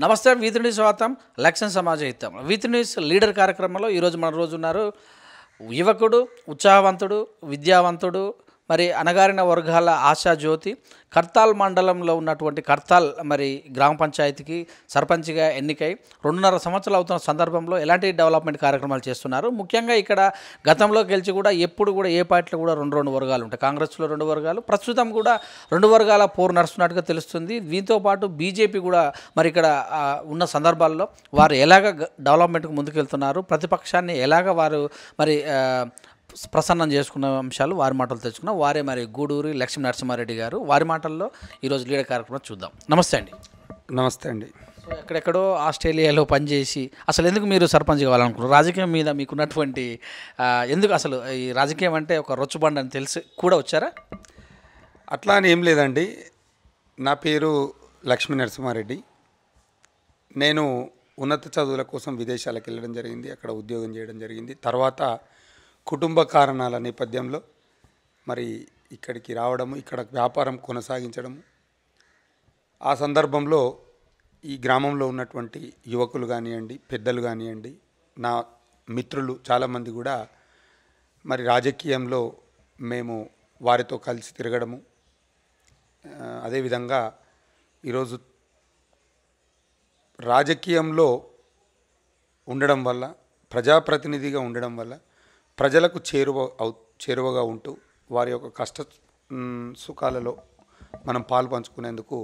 నమస్తే వీతి న్యూస్ స్వాగతం. లక్ష్యం సమాజ హితం. వీతి న్యూస్ లీడర్ కార్యక్రమంలో ఈరోజు మన రోజు ఉన్నారు యువకుడు, ఉత్సాహవంతుడు, విద్యావంతుడు, మరి అణగారిన వర్గాల ఆశా జ్యోతి, కర్తాల్ మండలంలో ఉన్నటువంటి కర్తాల్ మరి గ్రామ పంచాయతీకి సర్పంచ్గా ఎన్నికై 2.5 సంవత్సరాలు అవుతున్న సందర్భంలో ఎలాంటి డెవలప్మెంట్ కార్యక్రమాలు చేస్తున్నారు. ముఖ్యంగా ఇక్కడ గతంలో గెలిచి కూడా ఎప్పుడు కూడా ఏ పార్టీలో కూడా రెండు వర్గాలు ఉంటాయి. కాంగ్రెస్లో 2 వర్గాలు, ప్రస్తుతం కూడా 2 వర్గాల పోరు నడుస్తున్నట్టుగా తెలుస్తుంది. దీంతో పాటు బీజేపీ కూడా మరి ఇక్కడ ఉన్న సందర్భాల్లో వారు ఎలాగ డెవలప్మెంట్కి ముందుకెళ్తున్నారు, ప్రతిపక్షాన్ని ఎలాగ వారు మరి ప్రసన్నం చేసుకున్న అంశాలు వారి మాటలు తెచ్చుకున్నాం. వారే మరి గూడూరి లక్ష్మీ నరసింహారెడ్డి గారు. వారి మాటల్లో ఈరోజు లీడర్ కార్యక్రమం చూద్దాం. నమస్తే అండి. నమస్తే అండి. సో ఎక్కడెక్కడో ఆస్ట్రేలియాలో పనిచేసి అసలు ఎందుకు మీరు సర్పంచ్ కావాలనుకున్నారు? రాజకీయం మీద మీకున్నటువంటి ఎందుకు అసలు ఈ రాజకీయం అంటే ఒక రొచ్చుబండి అని తెలిసి కూడా వచ్చారా? అట్లా అని ఏం లేదండి. నా పేరు లక్ష్మీ నరసింహారెడ్డి. నేను ఉన్నత చదువుల కోసం విదేశాలకు వెళ్ళడం జరిగింది. అక్కడ ఉద్యోగం చేయడం జరిగింది. తర్వాత కుటుంబ కారణాల నేపథ్యంలో మరి ఇక్కడికి రావడము, ఇక్కడ వ్యాపారం కొనసాగించడము. ఆ సందర్భంలో ఈ గ్రామంలో ఉన్నటువంటి యువకులు కానివ్వండి, పెద్దలు కానివ్వండి, నా మిత్రులు చాలామంది కూడా మరి రాజకీయంలో మేము వారితో కలిసి తిరగడము, అదేవిధంగా ఈరోజు రాజకీయంలో ఉండడం వల్ల, ప్రజాప్రతినిధిగా ఉండడం వల్ల ప్రజలకు చేరువగా ఉంటూ వారి యొక్క కష్ట సుఖాలలో మనం పాలు పంచుకునేందుకు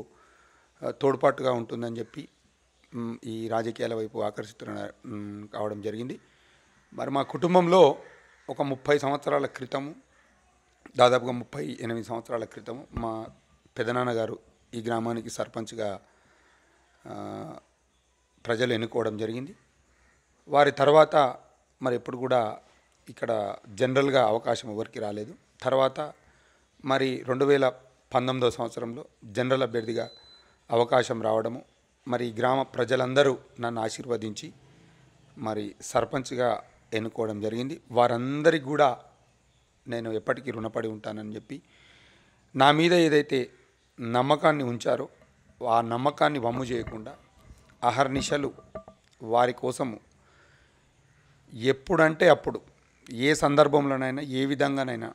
తోడ్పాటుగా ఉంటుందని చెప్పి ఈ రాజకీయాల వైపు కావడం జరిగింది. మరి మా కుటుంబంలో ఒక 30 సంవత్సరాల క్రితము, దాదాపుగా 38 సంవత్సరాల క్రితము మా పెదనాన్నగారు ఈ గ్రామానికి సర్పంచ్గా ప్రజలు ఎన్నుకోవడం జరిగింది. వారి తర్వాత మరి ఎప్పుడు కూడా ఇక్కడ జనరల్గా అవకాశం ఎవరికి రాలేదు. తర్వాత మరి 2019 సంవత్సరంలో జనరల్ అభ్యర్థిగా అవకాశం రావడము, మరి గ్రామ ప్రజలందరూ నన్ను ఆశీర్వదించి మరి సర్పంచ్గా ఎన్నుకోవడం జరిగింది. వారందరికీ కూడా నేను ఎప్పటికీ రుణపడి ఉంటానని చెప్పి నా మీద ఏదైతే నమ్మకాన్ని ఉంచారో ఆ నమ్మకాన్ని వమ్ము చేయకుండా అహర్నిశలు వారి కోసము ఎప్పుడంటే అప్పుడు, ఏ సందర్భంలోనైనా, ఏ విధంగానైనా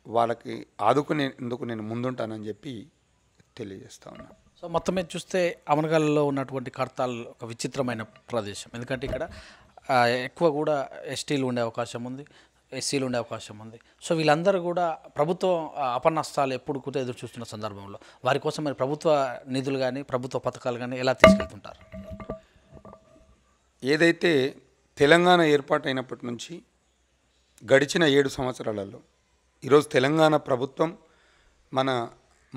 వాళ్ళకి ఆదుకునేందుకు నేను ముందుంటానని చెప్పి తెలియజేస్తా ఉన్నాను. సో మొత్తం మీద చూస్తే అమనగల్లో ఉన్నటువంటి కర్తాల్ ఒక విచిత్రమైన ప్రదేశం. ఎందుకంటే ఇక్కడ ఎక్కువ కూడా ఎస్టీలు ఉండే అవకాశం ఉంది, ఎస్సీలు ఉండే అవకాశం ఉంది. సో వీళ్ళందరూ కూడా ప్రభుత్వం అపనష్టాలు ఎప్పుడు కూడా ఎదురు చూస్తున్న సందర్భంలో వారి కోసం మరి ప్రభుత్వ నిధులు కానీ, ప్రభుత్వ పథకాలు కానీ ఎలా తీసుకెళ్తుంటారు? ఏదైతే తెలంగాణ ఏర్పాటైనప్పటి నుంచి గడిచిన 7 సంవత్సరాలలో ఈరోజు తెలంగాణ ప్రభుత్వం, మన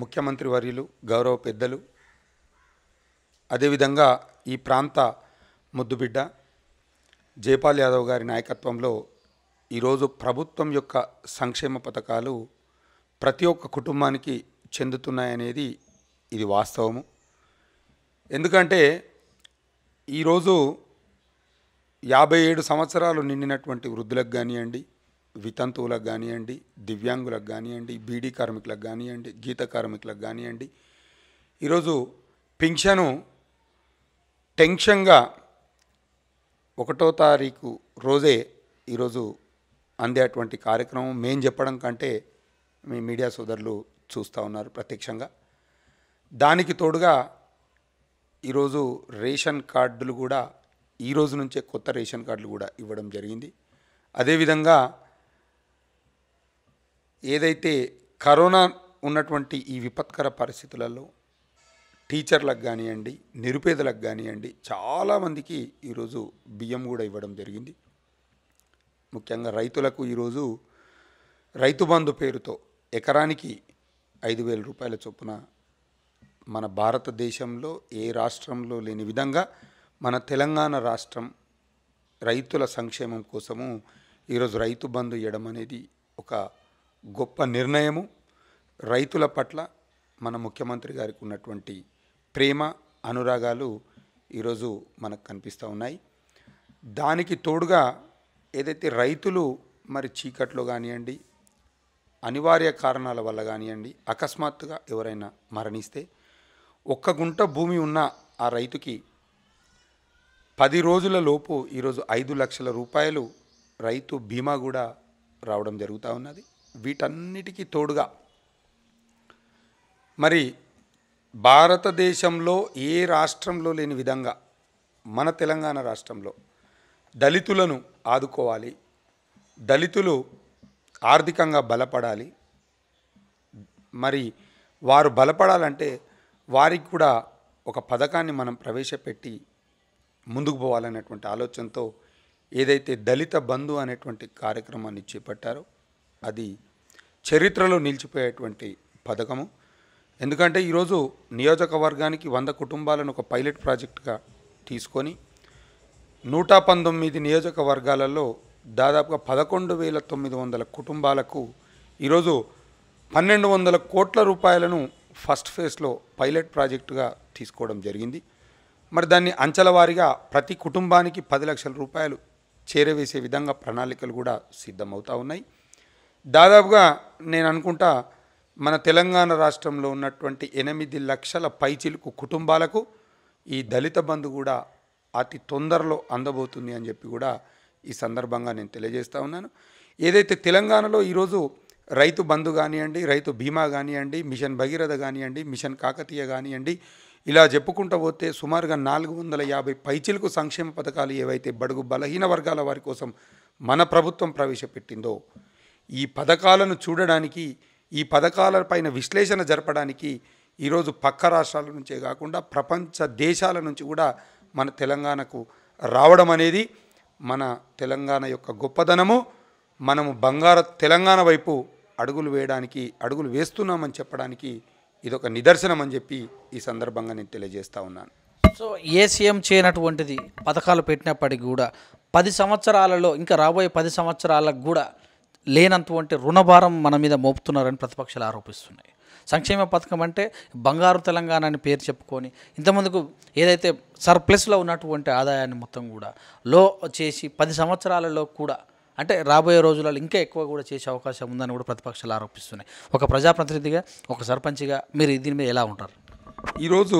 ముఖ్యమంత్రి వర్యులు, గౌరవ పెద్దలు, అదేవిధంగా ఈ ప్రాంత ముద్దుబిడ్డ జైపాల్ యాదవ్ గారి నాయకత్వంలో ఈరోజు ప్రభుత్వం యొక్క సంక్షేమ పథకాలు ప్రతి ఒక్క కుటుంబానికి చెందుతున్నాయనేది ఇది వాస్తవము. ఎందుకంటే ఈరోజు 57 సంవత్సరాలు నిండినటువంటి వృద్ధులకు కానివ్వండి, వితంతువులకు కానివ్వండి, దివ్యాంగులకు కానివ్వండి, బీడీ కార్మికులకు కానివ్వండి, గీత కార్మికులకు కానివ్వండి, ఈరోజు పింఛను టెన్షన్గా 1వ తారీఖు రోజే ఈరోజు అందేటువంటి కార్యక్రమం మేము చెప్పడం కంటే మీ మీడియా సోదరులు చూస్తూ ఉన్నారు ప్రత్యక్షంగా. దానికి తోడుగా ఈరోజు రేషన్ కార్డులు కూడా ఈ రోజు నుంచే కొత్త రేషన్ కార్డులు కూడా ఇవ్వడం జరిగింది. అదేవిధంగా ఏదైతే కరోనా ఉన్నటువంటి ఈ విపత్కర పరిస్థితులలో టీచర్లకు కానివ్వండి, నిరుపేదలకు కానివ్వండి, చాలామందికి ఈరోజు బియ్యం కూడా ఇవ్వడం జరిగింది. ముఖ్యంగా రైతులకు ఈరోజు రైతు బంధు పేరుతో ఎకరానికి 5,000 రూపాయల చొప్పున మన భారతదేశంలో ఏ రాష్ట్రంలో లేని విధంగా మన తెలంగాణ రాష్ట్రం రైతుల సంక్షేమం కోసము ఈరోజు రైతు బంధు ఇవ్వడం అనేది ఒక గొప్ప నిర్ణయము. రైతుల పట్ల మన ముఖ్యమంత్రి గారికి ఉన్నటువంటి ప్రేమ, అనురాగాలు ఈరోజు మనకు కనిపిస్తూ ఉన్నాయి. దానికి తోడుగా ఏదైతే రైతులు మరి చీకట్లో కానివ్వండి, అనివార్య కారణాల వల్ల కానివ్వండి, అకస్మాత్తుగా ఎవరైనా మరణిస్తే 1 గుంట భూమి ఉన్న ఆ రైతుకి 10 రోజుల లోపు ఈరోజు 5 లక్షల రూపాయలు రైతు బీమా కూడా రావడం జరుగుతూ ఉన్నది. వీటన్నిటికీ తోడుగా మరి భారతదేశంలో ఏ రాష్ట్రంలో లేని విధంగా మన తెలంగాణ రాష్ట్రంలో దళితులను ఆదుకోవాలి, దళితులు ఆర్థికంగా బలపడాలి. మరి వారు బలపడాలంటే వారికి కూడా ఒక పథకాన్ని మనం ప్రవేశపెట్టి ముందుకు పోవాలనేటువంటి ఆలోచనతో ఏదైతే దళిత బంధు అనేటువంటి కార్యక్రమాన్ని చేపట్టారో అది చరిత్రలో నిలిచిపోయేటువంటి పథకము. ఎందుకంటే ఈరోజు నియోజకవర్గానికి 100 కుటుంబాలను ఒక పైలట్ ప్రాజెక్టుగా తీసుకొని 119 నియోజకవర్గాలలో దాదాపుగా 11,900 కుటుంబాలకు ఈరోజు 1,200 కోట్ల రూపాయలను ఫస్ట్ ఫేజ్లో పైలట్ ప్రాజెక్టుగా తీసుకోవడం జరిగింది. మరి దాన్ని అంచెల వారీగా ప్రతి కుటుంబానికి 10 లక్షల రూపాయలు చేరవేసే విధంగా ప్రణాళికలు కూడా సిద్ధమవుతూ ఉన్నాయి. దాదాపుగా నేను అనుకుంటా మన తెలంగాణ రాష్ట్రంలో ఉన్నటువంటి 8 లక్షల పైచిలుకు కుటుంబాలకు ఈ దళిత బంధు కూడా అతి తొందరలో అందబోతుంది అని చెప్పి కూడా ఈ సందర్భంగా నేను తెలియజేస్తూ ఉన్నాను. ఏదైతే తెలంగాణలో ఈరోజు రైతు బంధు కానివ్వండి, రైతు బీమా కానివ్వండి, మిషన్ భగీరథ కానివ్వండి, మిషన్ కాకతీయ కానివ్వండి, ఇలా చెప్పుకుంటూ పోతే సుమారుగా 450 పైచిలకు సంక్షేమ పథకాలు ఏవైతే బడుగు బలహీన వర్గాల వారి కోసం మన ప్రభుత్వం ప్రవేశపెట్టిందో ఈ పథకాలను చూడడానికి, ఈ పథకాలపైన విశ్లేషణ జరపడానికి ఈరోజు పక్క రాష్ట్రాల నుంచే కాకుండా ప్రపంచ దేశాల నుంచి కూడా మన తెలంగాణకు రావడం అనేది మన తెలంగాణ యొక్క గొప్పదనము. మనము బంగారు తెలంగాణ వైపు అడుగులు వేస్తున్నామని చెప్పడానికి ఇదొక నిదర్శనం అని చెప్పి ఈ సందర్భంగా నేను తెలియజేస్తూ ఉన్నాను. సో ఏ సీఎం చేయనటువంటిది పథకాలు పెట్టినప్పటికీ కూడా 10 సంవత్సరాలలో ఇంకా రాబోయే 10 సంవత్సరాలకు కూడా లేనంటువంటి రుణభారం మన మీద మోపుతున్నారని ప్రతిపక్షాలు ఆరోపిస్తున్నాయి. సంక్షేమ పథకం అంటే బంగారు తెలంగాణ అని పేరు చెప్పుకొని ఇంతకుముందుకు ఏదైతే సర్ప్లస్లో ఉన్నటువంటి ఆదాయాన్ని మొత్తం కూడా లో చేసి 10 సంవత్సరాలలో కూడా అంటే రాబోయే రోజులలో ఇంకా ఎక్కువ కూడా చేసే అవకాశం ఉందని కూడా ప్రతిపక్షాలు ఆరోపిస్తున్నాయి. ఒక ప్రజాప్రతినిధిగా, ఒక సర్పంచ్గా మీరు దీని మీద ఎలా ఉంటారు? ఈరోజు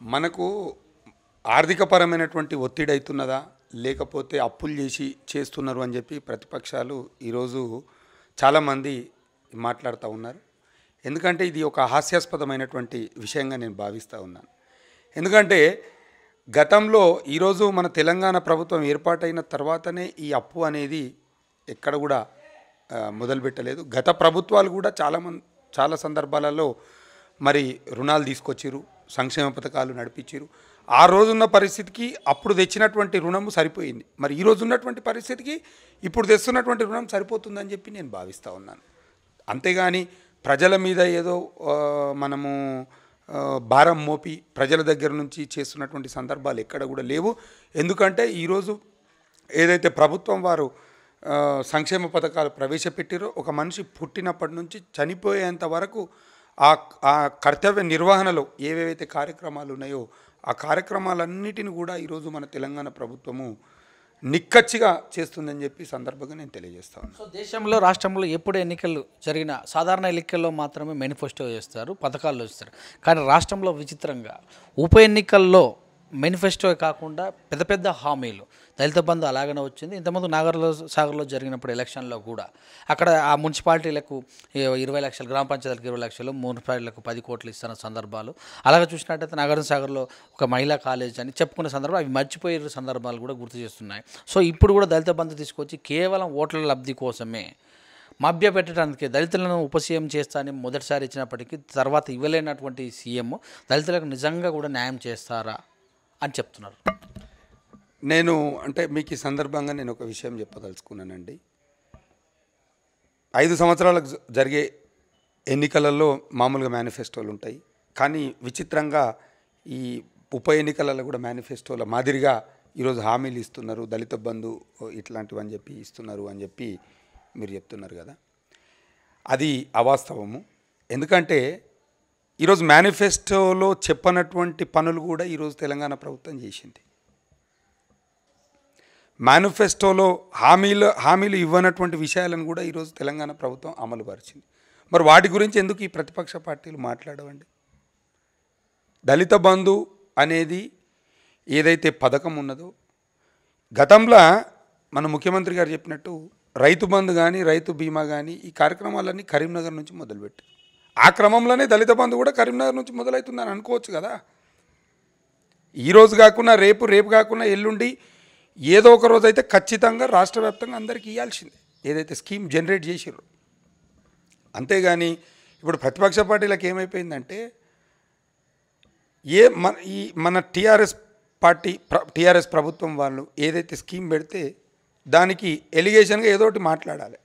మనకు ఆర్థికపరమైనటువంటి ఒత్తిడి అవుతున్నదా, లేకపోతే అప్పులు చేస్తున్నారు అని చెప్పి ప్రతిపక్షాలు ఈరోజు చాలామంది మాట్లాడుతూ ఉన్నారు. ఎందుకంటే ఇది ఒక హాస్యాస్పదమైనటువంటి విషయంగా నేను భావిస్తూ ఉన్నాను. ఎందుకంటే గతంలో ఈరోజు మన తెలంగాణ ప్రభుత్వం ఏర్పాటైన తర్వాతనే ఈ అప్పు అనేది ఎక్కడ కూడా మొదలుపెట్టలేదు. గత ప్రభుత్వాలు కూడా చాలా సందర్భాలలో మరి రుణాలు తీసుకొచ్చిరు, సంక్షేమ పథకాలు నడిపించారు. ఆ రోజున్న పరిస్థితికి అప్పుడు తెచ్చినటువంటి రుణము సరిపోయింది. మరి ఈరోజు ఉన్నటువంటి పరిస్థితికి ఇప్పుడు తెస్తున్నటువంటి రుణం సరిపోతుందని చెప్పి నేను భావిస్తూ ఉన్నాను. అంతేగాని ప్రజల మీద ఏదో మనము భారం మోపి ప్రజల దగ్గర నుంచి చేస్తున్నటువంటి సందర్భాలు ఎక్కడ కూడా లేవు. ఎందుకంటే ఈరోజు ఏదైతే ప్రభుత్వం వారు సంక్షేమ పథకాలు ప్రవేశపెట్టారో ఒక మనిషి పుట్టినప్పటి నుంచి చనిపోయేంత వరకు ఆ కర్తవ్య నిర్వహణలో ఏవేవైతే కార్యక్రమాలు ఉన్నాయో ఆ కార్యక్రమాలన్నిటిని కూడా ఈరోజు మన తెలంగాణ ప్రభుత్వము నిక్కచ్చిగా చేస్తుందని చెప్పి సందర్భంగా నేను తెలియజేస్తాను. సో దేశంలో, రాష్ట్రంలో ఎప్పుడు ఎన్నికలు జరిగినా సాధారణ ఎన్నికల్లో మాత్రమే మేనిఫెస్టో చేస్తారు, పథకాలు ఇస్తారు. కానీ రాష్ట్రంలో విచిత్రంగా ఉప ఎన్నికల్లో మేనిఫెస్టో కాకుండా పెద్ద పెద్ద హామీలు, దళిత బంధు అలాగనే వచ్చింది. ఇంతకుముందు సాగర్లో జరిగినప్పుడు ఎలక్షన్లో కూడా అక్కడ ఆ మున్సిపాలిటీలకు 20 లక్షలు, గ్రామ పంచాయతీలకు 20 లక్షలు, మున్సిపాలిటీలకు 10 కోట్లు ఇస్తున్న సందర్భాలు. అలాగే చూసినట్టయితే సాగర్లో ఒక మహిళా కాలేజ్ అని చెప్పుకునే సందర్భాలు అవి మర్చిపోయే సందర్భాలు కూడా గుర్తు చేస్తున్నాయి. సో ఇప్పుడు కూడా దళిత బంధు తీసుకొచ్చి కేవలం ఓట్ల లబ్ధి కోసమే మభ్య పెట్టడానికి దళితులను ఉపసీఎం చేస్తానని మొదటిసారి ఇచ్చినప్పటికీ తర్వాత ఇవ్వలేనటువంటి సీఎం దళితులకు నిజంగా కూడా న్యాయం చేస్తారా అని చెప్తున్నారు. నేను అంటే మీకు ఈ సందర్భంగా నేను ఒక విషయం చెప్పదలుచుకున్నానండి. 5 సంవత్సరాలకు జరిగే ఎన్నికలలో మామూలుగా మేనిఫెస్టోలు ఉంటాయి. కానీ విచిత్రంగా ఈ ఉప ఎన్నికలలో కూడా మేనిఫెస్టోల మాదిరిగా ఈరోజు హామీలు ఇస్తున్నారు, దళిత బంధు ఇట్లాంటివని చెప్పి ఇస్తున్నారు అని చెప్పి మీరు చెప్తున్నారు కదా, అది అవాస్తవము. ఎందుకంటే ఈరోజు మేనిఫెస్టోలో చెప్పనటువంటి పనులు కూడా ఈరోజు తెలంగాణ ప్రభుత్వం చేసింది. మేనిఫెస్టోలో హామీలు ఇవ్వనటువంటి విషయాలను కూడా ఈరోజు తెలంగాణ ప్రభుత్వం అమలుపరిచింది. మరి వాటి గురించి ఎందుకు ఈ ప్రతిపక్ష పార్టీలు మాట్లాడవండి? దళిత బంధు అనేది ఏదైతే పథకం ఉన్నదో గతంలో మన ముఖ్యమంత్రి గారు చెప్పినట్టు రైతు బంధు కానీ రైతు బీమా కానీ ఈ కార్యక్రమాలన్నీ కరీంనగర్ నుంచి మొదలుపెట్టి ఆ క్రమంలోనే దళిత బంధు కూడా కరీంనగర్ నుంచి మొదలవుతుందని అనుకోవచ్చు కదా. ఈరోజు కాకుండా రేపు కాకుండా ఎల్లుండి ఏదో ఒక రోజు అయితే ఖచ్చితంగా రాష్ట్ర వ్యాప్తంగా అందరికీ ఇవ్వాల్సిందే ఏదైతే స్కీమ్ జనరేట్ చేసిర్రు. అంతేగాని ఇప్పుడు ప్రతిపక్ష పార్టీలకు ఏమైపోయిందంటే మన టీఆర్ఎస్ ప్రభుత్వం వాళ్ళు ఏదైతే స్కీమ్ పెడితే దానికి ఎలిగేషన్గా ఏదో ఒకటి మాట్లాడాలి.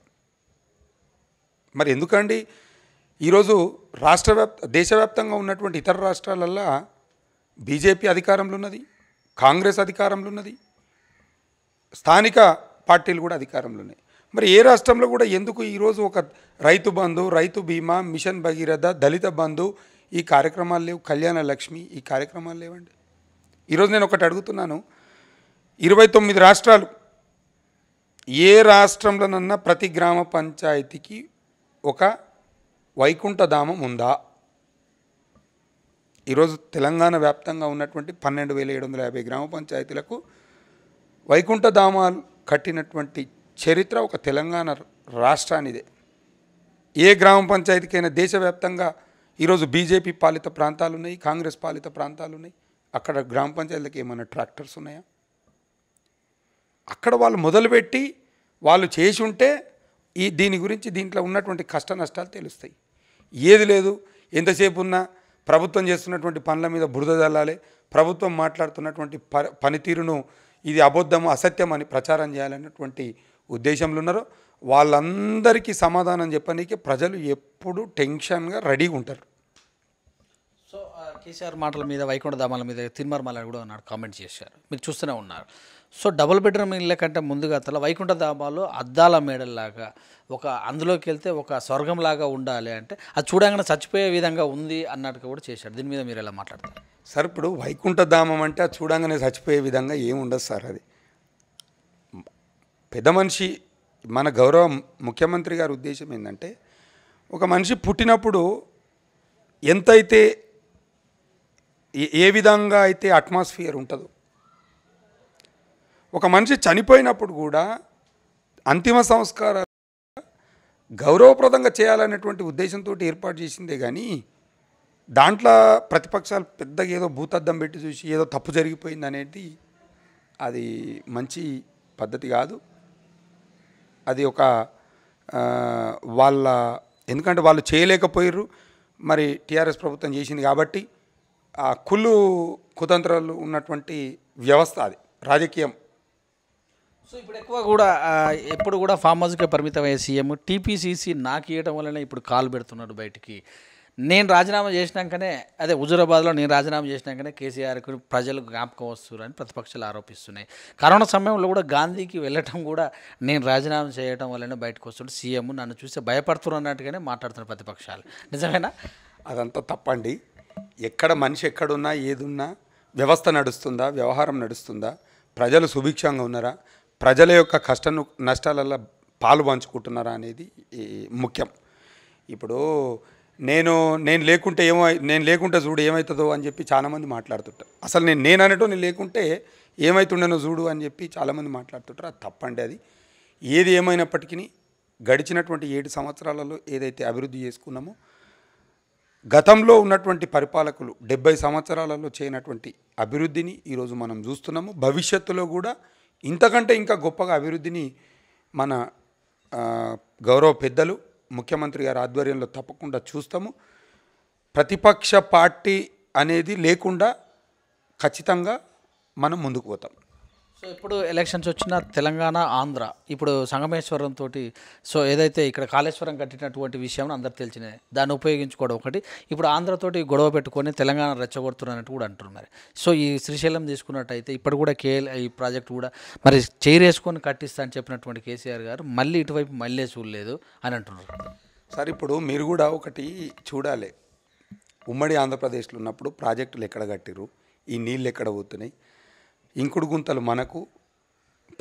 మరి ఎందుకండి ఈరోజు దేశవ్యాప్తంగా ఉన్నటువంటి ఇతర రాష్ట్రాలల్లో బీజేపీ అధికారంలో ఉన్నది, కాంగ్రెస్ అధికారంలో ఉన్నది, స్థానిక పార్టీలు కూడా అధికారంలో ఉన్నాయి. మరి ఏ రాష్ట్రంలో కూడా ఎందుకు ఈరోజు ఒక రైతు బంధు, రైతు బీమా, మిషన్ భగీరథ, దళిత బంధు ఈ కార్యక్రమాలు లేవు, కళ్యాణ లక్ష్మి ఈ కార్యక్రమాలు లేవండి. ఈరోజు నేను ఒకటి అడుగుతున్నాను, 29 రాష్ట్రాలు, ఏ రాష్ట్రంలోనన్నా ప్రతి గ్రామ పంచాయతీకి ఒక వైకుంఠధామం ఉందా? ఈరోజు తెలంగాణ వ్యాప్తంగా ఉన్నటువంటి 12,750 గ్రామ పంచాయతీలకు వైకుంఠధామాలు కట్టినటువంటి చరిత్ర ఒక తెలంగాణ రాష్ట్రానిదే. ఏ గ్రామ పంచాయతీకైనా దేశవ్యాప్తంగా ఈరోజు బీజేపీ పాలిత ప్రాంతాలు ఉన్నాయి, కాంగ్రెస్ పాలిత ప్రాంతాలు ఉన్నాయి, అక్కడ గ్రామ పంచాయతీలకు ఏమైనా ట్రాక్టర్స్ ఉన్నాయా? అక్కడ వాళ్ళు మొదలుపెట్టి వాళ్ళు చేసి ఉంటే దీని గురించి దీంట్లో ఉన్నటువంటి కష్ట నష్టాలు తెలుస్తాయి. ఏది లేదు, ఎంతసేపు ఉన్నా ప్రభుత్వం చేస్తున్నటువంటి పనుల మీద బురద జల్లాలి, ప్రభుత్వం మాట్లాడుతున్నటువంటి పనితీరును ఇది అబద్ధము, అసత్యం అని ప్రచారం చేయాలన్నటువంటి ఉద్దేశంలో ఉన్నారో వాళ్ళందరికీ సమాధానం చెప్పడానికి ప్రజలు ఎప్పుడు టెన్షన్గా రెడీగా ఉంటారు. సో కేసీఆర్ మాటల మీద, వైకుంఠధామాల మీద తిరుమల కూడా నాడు కామెంట్ చేశారు, మీరు చూస్తూనే ఉన్నారు. సో డబుల్ బెడ్రూమ్ ఇళ్ళ కంటే ముందుగా అసలు వైకుంఠధామాలు అద్దాల మేడల్లాగా అందులోకి వెళ్తే ఒక స్వర్గంలాగా ఉండాలి అంటే అది చూడంగానే చచ్చిపోయే విధంగా ఉంది అన్నట్టుగా కూడా చేశాడు. దీని మీద మీరు ఎలా మాట్లాడతారు సార్? ఇప్పుడు వైకుంఠధామం అంటే అది చూడంగానే చచ్చిపోయే విధంగా ఏముండదు సార్. అది పెద్ద మనిషి మన గౌరవ ముఖ్యమంత్రి గారి ఉద్దేశం ఏంటంటే ఒక మనిషి పుట్టినప్పుడు ఎంతైతే ఏ విధంగా అయితే అట్మాస్ఫియర్ ఉంటుందో ఒక మనిషి చనిపోయినప్పుడు కూడా అంతిమ సంస్కారాలు గౌరవప్రదంగా చేయాలనేటువంటి ఉద్దేశంతో ఏర్పాటు చేసిందే కానీ దాంట్లో ప్రతిపక్షాలు పెద్దగా ఏదో భూతద్దం పెట్టి చూసి ఏదో తప్పు జరిగిపోయింది అనేది అది మంచి పద్ధతి కాదు. అది ఒక ఎందుకంటే వాళ్ళు చేయలేకపోయారు, మరి టీఆర్ఎస్ ప్రభుత్వం చేసింది కాబట్టి ఆ కుతంత్రాలు ఉన్నటువంటి వ్యవస్థ అది రాజకీయం. సో ఇప్పుడు ఎక్కువ కూడా ఎప్పుడు కూడా ఫామ్ హౌస్కే పరిమితమయ్యే సీఎం టీపీసీసీ నాకు ఇవ్వడం వల్లనే ఇప్పుడు కాలు పెడుతున్నాడు బయటికి. నేను రాజీనామా చేసినాకనే, అదే హుజూరాబాద్లో నేను రాజీనామా చేసినాకనే కేసీఆర్కు ప్రజలు జ్ఞాపకం వస్తున్నారని ప్రతిపక్షాలు ఆరోపిస్తున్నాయి. కరోనా సమయంలో కూడా గాంధీకి వెళ్ళటం కూడా నేను రాజీనామా చేయడం వల్లనే బయటకు వస్తుంటే సీఎం నన్ను చూస్తే భయపడుతున్నట్టుగానే మాట్లాడుతున్నారు ప్రతిపక్షాలు. నిజమేనా? అదంతా తప్పండి. ఎక్కడ మనిషి ఎక్కడున్నా ఏదున్నా వ్యవస్థ నడుస్తుందా, వ్యవహారం నడుస్తుందా, ప్రజలు సుభిక్షంగా ఉన్నారా, ప్రజల యొక్క కష్ట నష్టాలలో పాలు పంచుకుంటున్నారా అనేది ముఖ్యం. ఇప్పుడు నేను లేకుంటే చూడు ఏమవుతుందో అని చెప్పి చాలామంది మాట్లాడుతుంటారు. అసలు నేను అనేటో నేను లేకుంటే ఏమవుతుండేనో చూడు అని చెప్పి చాలామంది మాట్లాడుతుంటారు. అది తప్పండి. అది ఏది ఏమైనప్పటికీ గడిచినటువంటి 7 సంవత్సరాలలో ఏదైతే అభివృద్ధి చేసుకున్నామో గతంలో ఉన్నటువంటి పరిపాలకులు 70 సంవత్సరాలలో చేయనటువంటి అభివృద్ధిని ఈరోజు మనం చూస్తున్నాము. భవిష్యత్తులో కూడా ఇంతకంటే ఇంకా గొప్పగా అభివృద్ధిని మన గౌరవ పెద్దలు ముఖ్యమంత్రి గారి ఆధ్వర్యంలో తప్పకుండా చూస్తాము. ప్రతిపక్ష పార్టీ అనేది లేకుండా ఖచ్చితంగా మనం ముందుకు పోతాం. సో ఇప్పుడు ఎలక్షన్స్ వచ్చిన తెలంగాణ, ఆంధ్ర ఇప్పుడు సంగమేశ్వరంతో సో ఏదైతే ఇక్కడ కాళేశ్వరం కట్టినటువంటి విషయం అందరు తెలిసినది, దాన్ని ఉపయోగించుకోవడం ఒకటి. ఇప్పుడు ఆంధ్రతోటి గొడవ పెట్టుకొని తెలంగాణ రెచ్చగొడుతున్నట్టు కూడా అంటున్నారు. సో ఈ శ్రీశైలం తీసుకున్నట్టయితే ఇప్పుడు కూడా ఈ ప్రాజెక్ట్ కూడా మరి చైరేసుకొని కట్టిస్తా అని చెప్పినటువంటి కేసీఆర్ గారు మళ్ళీ ఇటువైపు మళ్ళీ చూడలేదు అని అంటున్నారు. సార్ ఇప్పుడు మీరు కూడా ఒకటి చూడాలి, ఉమ్మడి ఆంధ్రప్రదేశ్లో ఉన్నప్పుడు ప్రాజెక్టులు ఎక్కడ కట్టిరు, ఈ నీళ్ళు ఎక్కడ పోతున్నాయి, ఇంకుడు గుంతలు మనకు,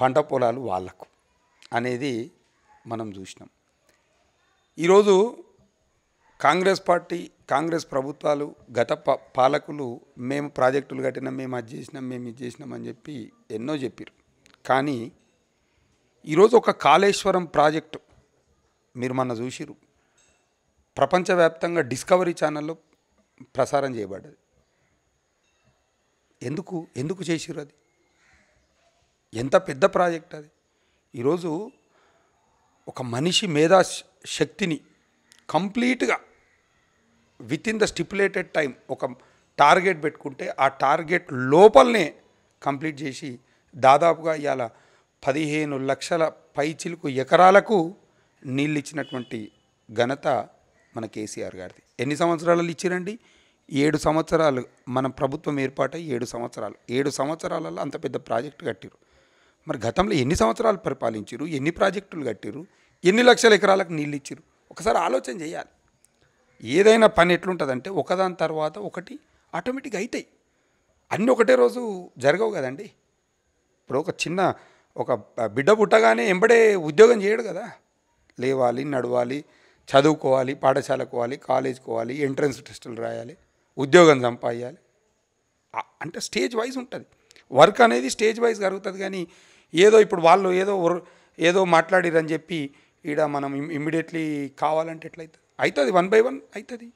పంట పొలాలు వాళ్ళకు అనేది మనం చూసినాం. ఈరోజు కాంగ్రెస్ ప్రభుత్వాలు గత పాలకులు మేము ప్రాజెక్టులు కట్టినాం, మేము అది చేసినాం, మేము ఇది చేసినాం అని చెప్పి ఎన్నో చెప్పారు. కానీ ఈరోజు ఒక కాళేశ్వరం ప్రాజెక్టు మీరు మొన్న చూసిరు, ప్రపంచవ్యాప్తంగా డిస్కవరీ ఛానల్లో ప్రసారం చేయబడ్డది. ఎందుకు చేసిరు? అది ఎంత పెద్ద ప్రాజెక్ట్ అది. ఈరోజు ఒక మనిషి మేధా శక్తిని కంప్లీట్గా with in the stipulated time ఒక టార్గెట్ పెట్టుకుంటే ఆ టార్గెట్ లోపలనే కంప్లీట్ చేసి దాదాపుగా ఇవాళ 15 లక్షల పైచిలుకు ఎకరాలకు నీళ్ళు ఇచ్చినటువంటి ఘనత మన కేసీఆర్ గారిది. ఎన్ని సంవత్సరాలు ఇచ్చిరండి? 7 సంవత్సరాలు. మన ప్రభుత్వం ఏర్పాటై 7 సంవత్సరాలు. 7 సంవత్సరాలలో అంత పెద్ద ప్రాజెక్టు కట్టిరు. మరి గతంలో ఎన్ని సంవత్సరాలు పరిపాలించారు, ఎన్ని ప్రాజెక్టులు కట్టిరు, ఎన్ని లక్షల ఎకరాలకు నీళ్ళు ఇచ్చిరు? ఒకసారి ఆలోచన చేయాలి. ఏదైనా పని ఎట్లుంటుందంటే ఒకదాని తర్వాత ఒకటి ఆటోమేటిక్గా అవుతాయి. అన్నీ ఒకటే రోజు జరగవు కదండి. ఇప్పుడు ఒక బిడ్డ పుట్టగానే ఎంబడే ఉద్యోగం చేయడు కదా. లేవాలి, నడవాలి, చదువుకోవాలి, పాఠశాలకు పోవాలి, కాలేజ్కి పోవాలి, ఎంట్రన్స్ టెస్టులు రాయాలి, ఉద్యోగం సంపాదించాలి. అంటే స్టేజ్ వైజ్ ఉంటుంది వర్క్ అనేది, స్టేజ్ వైజ్ జరుగుతుంది. కానీ ఇప్పుడు వాళ్ళు ఏదో మాట్లాడిరని చెప్పి ఈడ మనం ఇమ్మీడియట్లీ కావాలంటే ఎట్లయితుంది? అవుతుంది, 1 by 1 అవుతుంది.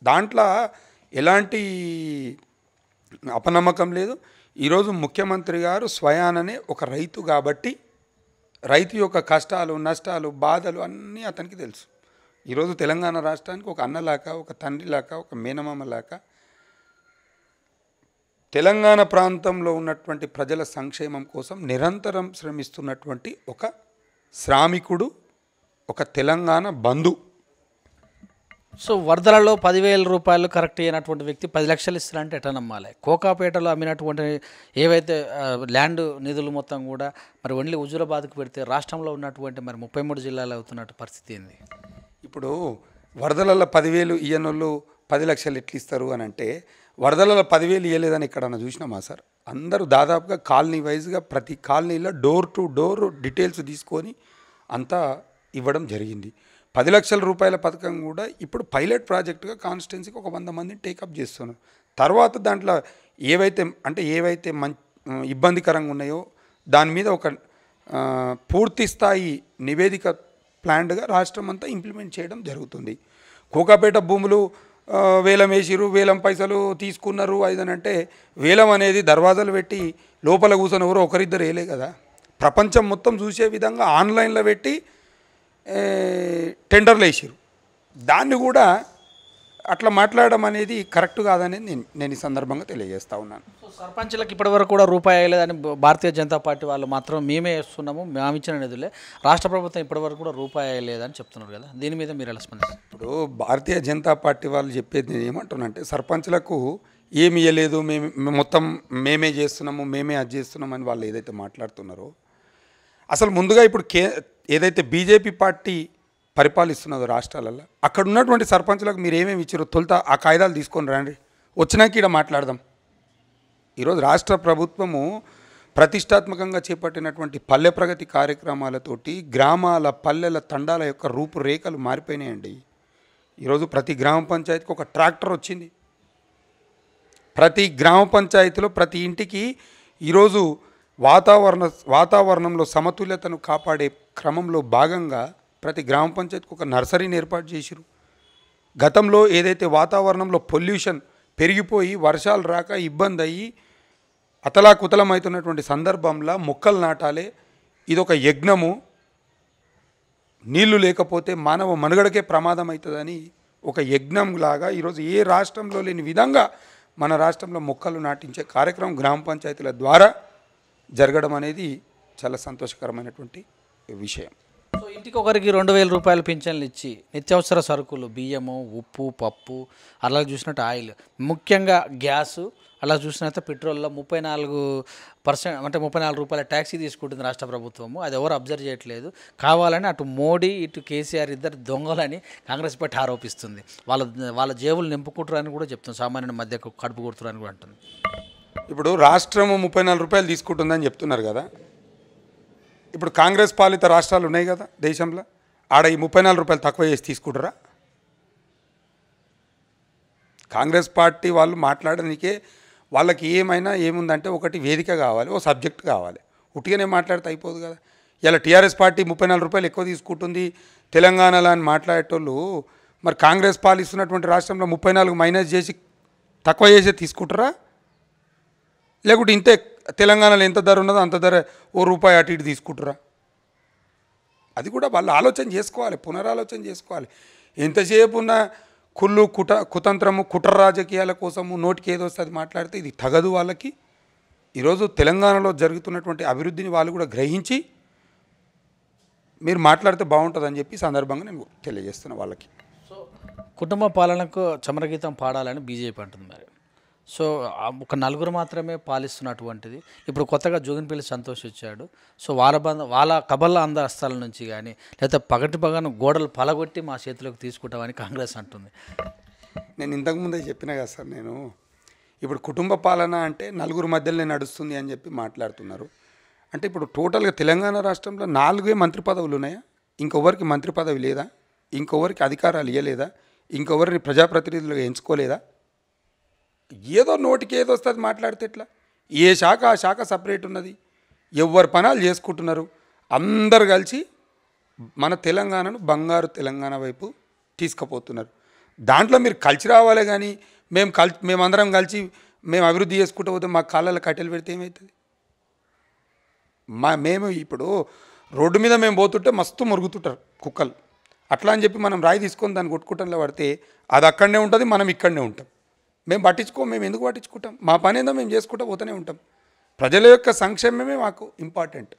దాంట్లో ఎలాంటి అపనమ్మకం లేదు. ఈరోజు ముఖ్యమంత్రి గారు స్వయాననే ఒక రైతు కాబట్టి రైతు యొక్క కష్టాలు, నష్టాలు, బాధలు అన్నీ అతనికి తెలుసు. ఈరోజు తెలంగాణ రాష్ట్రానికి ఒక అన్నలాక, ఒక తండ్రిలాక, ఒక మేనమామలాక తెలంగాణ ప్రాంతంలో ఉన్నటువంటి ప్రజల సంక్షేమం కోసం నిరంతరం శ్రమిస్తున్నటువంటి ఒక శ్రామికుడు, ఒక తెలంగాణ బంధు. సో వరదలలో 10,000 రూపాయలు కరెక్ట్ అయినటువంటి వ్యక్తి 10 లక్షలు ఇస్తారంటే ఎట్లా నమ్మాలి? కోకాపేటలో అమ్మినటువంటి ఏవైతే ల్యాండ్ నిధులు మొత్తం కూడా మరి ఓన్లీ హుజూరాబాద్కు పెడితే రాష్ట్రంలో ఉన్నటువంటి మరి 33 జిల్లాలు అవుతున్నట్టు పరిస్థితి ఏంది? ఇప్పుడు వరదలలో 10,000 ఇయ్యనోళ్ళు 10 లక్షలు ఎట్లు ఇస్తారు అని అంటే, వరదలలో 10,000 ఇవ్వలేదని ఎక్కడన్నా చూసినామా సార్? అందరూ దాదాపుగా కాలనీ వైజ్గా ప్రతి కాలనీలో డోర్ టు డోర్ డీటెయిల్స్ తీసుకొని అంతా ఇవ్వడం జరిగింది. 10 లక్షల రూపాయల పథకం కూడా ఇప్పుడు పైలట్ ప్రాజెక్టుగా కాన్స్టిట్యున్సీకి ఒక 100 మందిని టేకప్ చేస్తున్నారు. తర్వాత దాంట్లో ఏవైతే ఇబ్బందికరంగా ఉన్నాయో దాని మీద ఒక పూర్తి స్థాయి నివేదిక ప్లాన్డ్గా రాష్ట్రం అంతా ఇంప్లిమెంట్ చేయడం జరుగుతుంది. కోకాపేట భూములు వేలం వేసిరు, వేలం పైసలు తీసుకున్నారు అంటే వేలం అనేది దర్వాజాలు పెట్టి లోపల కూర్చొని ఎవరో ఒకరిద్దరు వేయలే కదా. ప్రపంచం మొత్తం చూసే విధంగా ఆన్లైన్లో పెట్టి టెండర్లు వేసారు. దాన్ని కూడా అట్లా మాట్లాడడం అనేది కరెక్ట్ కాదనేది నేను ఈ సందర్భంగా తెలియజేస్తా ఉన్నాను. సర్పంచ్లకు ఇప్పటివరకు కూడా రూపాయి వేయలేదని భారతీయ జనతా పార్టీ వాళ్ళు మాత్రం మేమే వేస్తున్నాము, మేము ఇచ్చిన నిధులే, రాష్ట్ర ప్రభుత్వం ఇప్పటివరకు కూడా రూపాయి వేయలేదని చెప్తున్నారు కదా. దీని మీద మీరు ఎలా స్పందిస్తారు? ఇప్పుడు భారతీయ జనతా పార్టీ వాళ్ళు చెప్పేది నేను ఏమంటున్నానంటే, సర్పంచ్లకు ఏమి ఇవ్వలేదు, మొత్తం మేమే చేస్తున్నాము, మేమే అది చేస్తున్నామని వాళ్ళు ఏదైతే మాట్లాడుతున్నారో, అసలు ముందుగా ఇప్పుడు ఏదైతే బీజేపీ పార్టీ పరిపాలిస్తున్నదో రాష్ట్రాలలో అక్కడ ఉన్నటువంటి సర్పంచ్లకు మీరు ఏమేమి ఇచ్చారో తొలుత ఆ కాయిదాలు తీసుకొని రండి, వచ్చినాక ఇక్కడ మాట్లాడదాం. ఈరోజు రాష్ట్ర ప్రభుత్వము ప్రతిష్టాత్మకంగా చేపట్టినటువంటి పల్లె ప్రగతి కార్యక్రమాలతోటి గ్రామాల, పల్లెల, తండాల యొక్క రూపురేఖలు మారిపోయినాయండి. ఈరోజు ప్రతి గ్రామ పంచాయతీకి ఒక ట్రాక్టర్ వచ్చింది. ప్రతి గ్రామ పంచాయతీలో ప్రతి ఇంటికి ఈరోజు వాతావరణంలో సమతుల్యతను కాపాడే క్రమంలో భాగంగా ప్రతి గ్రామ పంచాయతీకి ఒక నర్సరీని ఏర్పాటు చేసిరు. గతంలో ఏదైతే వాతావరణంలో పొల్యూషన్ పెరిగిపోయి వర్షాలు రాక ఇబ్బంది అయ్యి అతలాకుతలమవుతున్నటువంటి సందర్భంలో మొక్కలు నాటాలి, ఇదొక యజ్ఞము, నీళ్లు లేకపోతే మానవ మనుగడకే ప్రమాదం అవుతుందని ఒక యజ్ఞంలాగా ఈరోజు ఏ రాష్ట్రంలో లేని విధంగా మన రాష్ట్రంలో మొక్కలు నాటించే కార్యక్రమం గ్రామ పంచాయతీల ద్వారా జరగడం అనేది చాలా సంతోషకరమైనటువంటి విషయం. సో ఇంటికి ఒకరికి 2,000 రూపాయలు పింఛన్లు ఇచ్చి నిత్యావసర సరుకులు, బియ్యము, ఉప్పు, పప్పు, అలా చూసినట్టు ఆయిల్, ముఖ్యంగా గ్యాసు, అలా చూసినట్టు పెట్రోల్లో 34% అంటే 34 రూపాయల ట్యాక్సీ తీసుకుంటుంది రాష్ట్ర ప్రభుత్వము. అది ఎవరు అబ్జర్వ్ చేయట్లేదు. కావాలని అటు మోడీ ఇటు కేసీఆర్ ఇద్దరు దొంగలని కాంగ్రెస్ పార్టీ ఆరోపిస్తుంది. వాళ్ళ జేబులు నింపుకుంటారని కూడా చెప్తుంది. సామాన్యుని మధ్య కడుపు కొడుతున్నారని కూడా అంటుంది. ఇప్పుడు రాష్ట్రము 34 రూపాయలు తీసుకుంటుందని చెప్తున్నారు కదా. ఇప్పుడు కాంగ్రెస్ పాలిత రాష్ట్రాలు ఉన్నాయి కదా దేశంలో, ఆడ ఈ 34 రూపాయలు తక్కువ చేసి తీసుకుంటారా? కాంగ్రెస్ పార్టీ వాళ్ళు మాట్లాడడానికే వాళ్ళకి ఏముందంటే ఒకటి వేదిక కావాలి, ఓ సబ్జెక్ట్ కావాలి. ఉట్టిగానే మాట్లాడితే అయిపోదు కదా. ఇలా టీఆర్ఎస్ పార్టీ 34 రూపాయలు ఎక్కువ తీసుకుంటుంది తెలంగాణలో అని మాట్లాడేటోళ్ళు మరి కాంగ్రెస్ పాలిస్తున్నటువంటి రాష్ట్రంలో 34 మైనస్ చేసి తక్కువ చేసే తీసుకుంటారా? లేకుంటే ఇంతే తెలంగాణలో ఎంత ధర ఉన్నదో అంత ధర ఓ రూపాయి అటు ఇటు తీసుకుంటారా? అది కూడా వాళ్ళు ఆలోచన చేసుకోవాలి, పునరాలోచన చేసుకోవాలి. ఎంతసేపు ఉన్న కుతంత్రము కుట్ర రాజకీయాల కోసము నోటికి ఏదో వస్తుంది మాట్లాడితే ఇది తగదు వాళ్ళకి. ఈరోజు తెలంగాణలో జరుగుతున్నటువంటి అభివృద్ధిని వాళ్ళు కూడా గ్రహించి మీరు మాట్లాడితే బాగుంటుందని చెప్పి సందర్భంగా నేను తెలియజేస్తున్నా వాళ్ళకి. సో కుటుంబ పాలనకు చమరగీతం పాడాలని బీజేపీ అంటుంది. మరి సో ఒక నలుగురు మాత్రమే పాలిస్తున్నటువంటిది ఇప్పుడు కొత్తగా జోగిన్పల్లి సంతోష్ వచ్చాడు. సో వాళ్ళ కబల్ల అందస్థల నుంచి కానీ లేకపోతే పగను గోడలు పలగొట్టి మా చేతిలోకి తీసుకుంటామని కాంగ్రెస్ అంటుంది. నేను ఇంతకుముందే చెప్పినా కదా సార్, నేను ఇప్పుడు కుటుంబ పాలన అంటే నలుగురు మధ్యలోనే నడుస్తుంది అని చెప్పి మాట్లాడుతున్నారు. అంటే ఇప్పుడు టోటల్గా తెలంగాణ రాష్ట్రంలో 4 మంత్రి పదవులు ఉన్నాయా? ఇంకొవరికి మంత్రి పదవి లేదా? ఇంకొవరికి అధికారాలు ఇవ్వలేదా? ఇంకొవరిని ప్రజాప్రతినిధులుగా ఎంచుకోలేదా? ఏదో నోటికి ఏదో వస్తుంది మాట్లాడితే ఎట్లా? ఏ శాఖ ఆ శాఖ సపరేట్ ఉన్నది, ఎవరి పనాలు చేసుకుంటున్నారు. అందరు కలిసి మన తెలంగాణను బంగారు తెలంగాణ వైపు తీసుకుపోతున్నారు. దాంట్లో మీరు కలిసి రావాలి కానీ మేమందరం కలిసి మేము అభివృద్ధి చేసుకుంటూ పోతే మా కాళ్ళలో కట్టెలు పెడితే ఏమవుతుంది? మేము ఇప్పుడు రోడ్డు మీద మేము పోతుంటే మస్తు మురుగుతుంటారు కుక్కలు. అట్లా అని చెప్పి మనం రాయి తీసుకొని దాన్ని కొట్టుకుంటంలో పడితే అది అక్కడనే ఉంటుంది, మనం ఇక్కడనే ఉంటాం. మేము ఎందుకు పట్టించుకుంటాం? మా పని ఏందో మేము చేసుకుంటూ పోతూనే ఉంటాం. ప్రజల యొక్క సంక్షేమమే మాకు ఇంపార్టెంట్.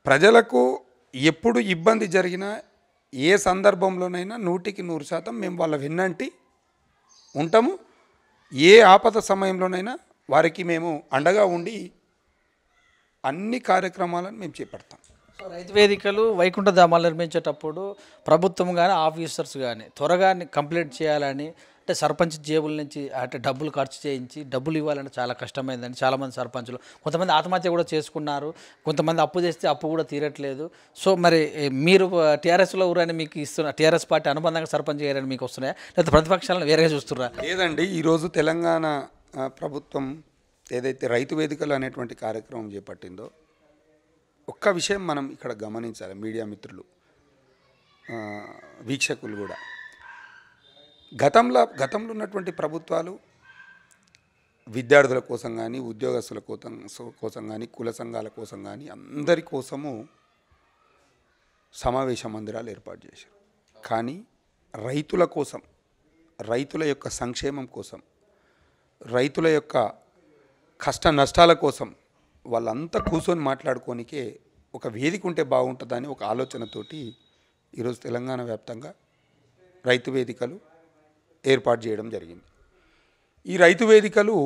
ప్రజలకు ఎప్పుడు ఇబ్బంది జరిగినా ఏ సందర్భంలోనైనా 100% మేము వాళ్ళ వెన్నంటి ఉంటాము. ఏ ఆపద సమయంలోనైనా వారికి మేము అండగా ఉండి అన్ని కార్యక్రమాలను మేము చేపడతాం. సో రైతు వేదికలు వైకుంఠ ధామాలు నిర్మించేటప్పుడు ప్రభుత్వం కానీ ఆఫీసర్స్ కానీ త్వరగా కంప్లీట్ చేయాలని, అంటే సర్పంచ్ జేబుల నుంచి అంటే డబ్బులు ఖర్చు చేయించి డబ్బులు ఇవ్వాలంటే చాలా కష్టమైందని చాలామంది సర్పంచులు, కొంతమంది ఆత్మహత్య కూడా చేసుకున్నారు, కొంతమంది అప్పు చేస్తే అప్పు కూడా తీరట్లేదు. సో మరి మీరు టీఆర్ఎస్లో ఊరని మీకు ఇస్తున్న టీఆర్ఎస్ పార్టీ అనుబంధంగా సర్పంచ్ ఏరని మీకు వస్తున్నాయా, లేకపోతే ప్రతిపక్షాలను వేరేగా చూస్తున్నారా? లేదండి, ఈరోజు తెలంగాణ ప్రభుత్వం ఏదైతే రైతు వేదికలు అనేటువంటి కార్యక్రమం చేపట్టిందో ఒక్క విషయం మనం ఇక్కడ గమనించాలి. మీడియా మిత్రులు, వీక్షకులు కూడా, గతంలో ఉన్నటువంటి ప్రభుత్వాలు విద్యార్థుల కోసం కానీ ఉద్యోగస్తుల కోసం కానీ కుల సంఘాల కోసం కానీ అందరి కోసము సమావేశ మందిరాలు ఏర్పాటు చేశారు. కానీ రైతుల కోసం, రైతుల యొక్క సంక్షేమం కోసం, రైతుల యొక్క కష్ట నష్టాల కోసం వాళ్ళంతా కూర్చొని మాట్లాడుకోనికే ఒక వేదిక ఉంటే బాగుంటుందని ఒక ఆలోచనతోటి ఈరోజు తెలంగాణ వ్యాప్తంగా రైతు వేదికలు ఏర్పాటు చేయడం జరిగింది. ఈ రైతు వేదికలు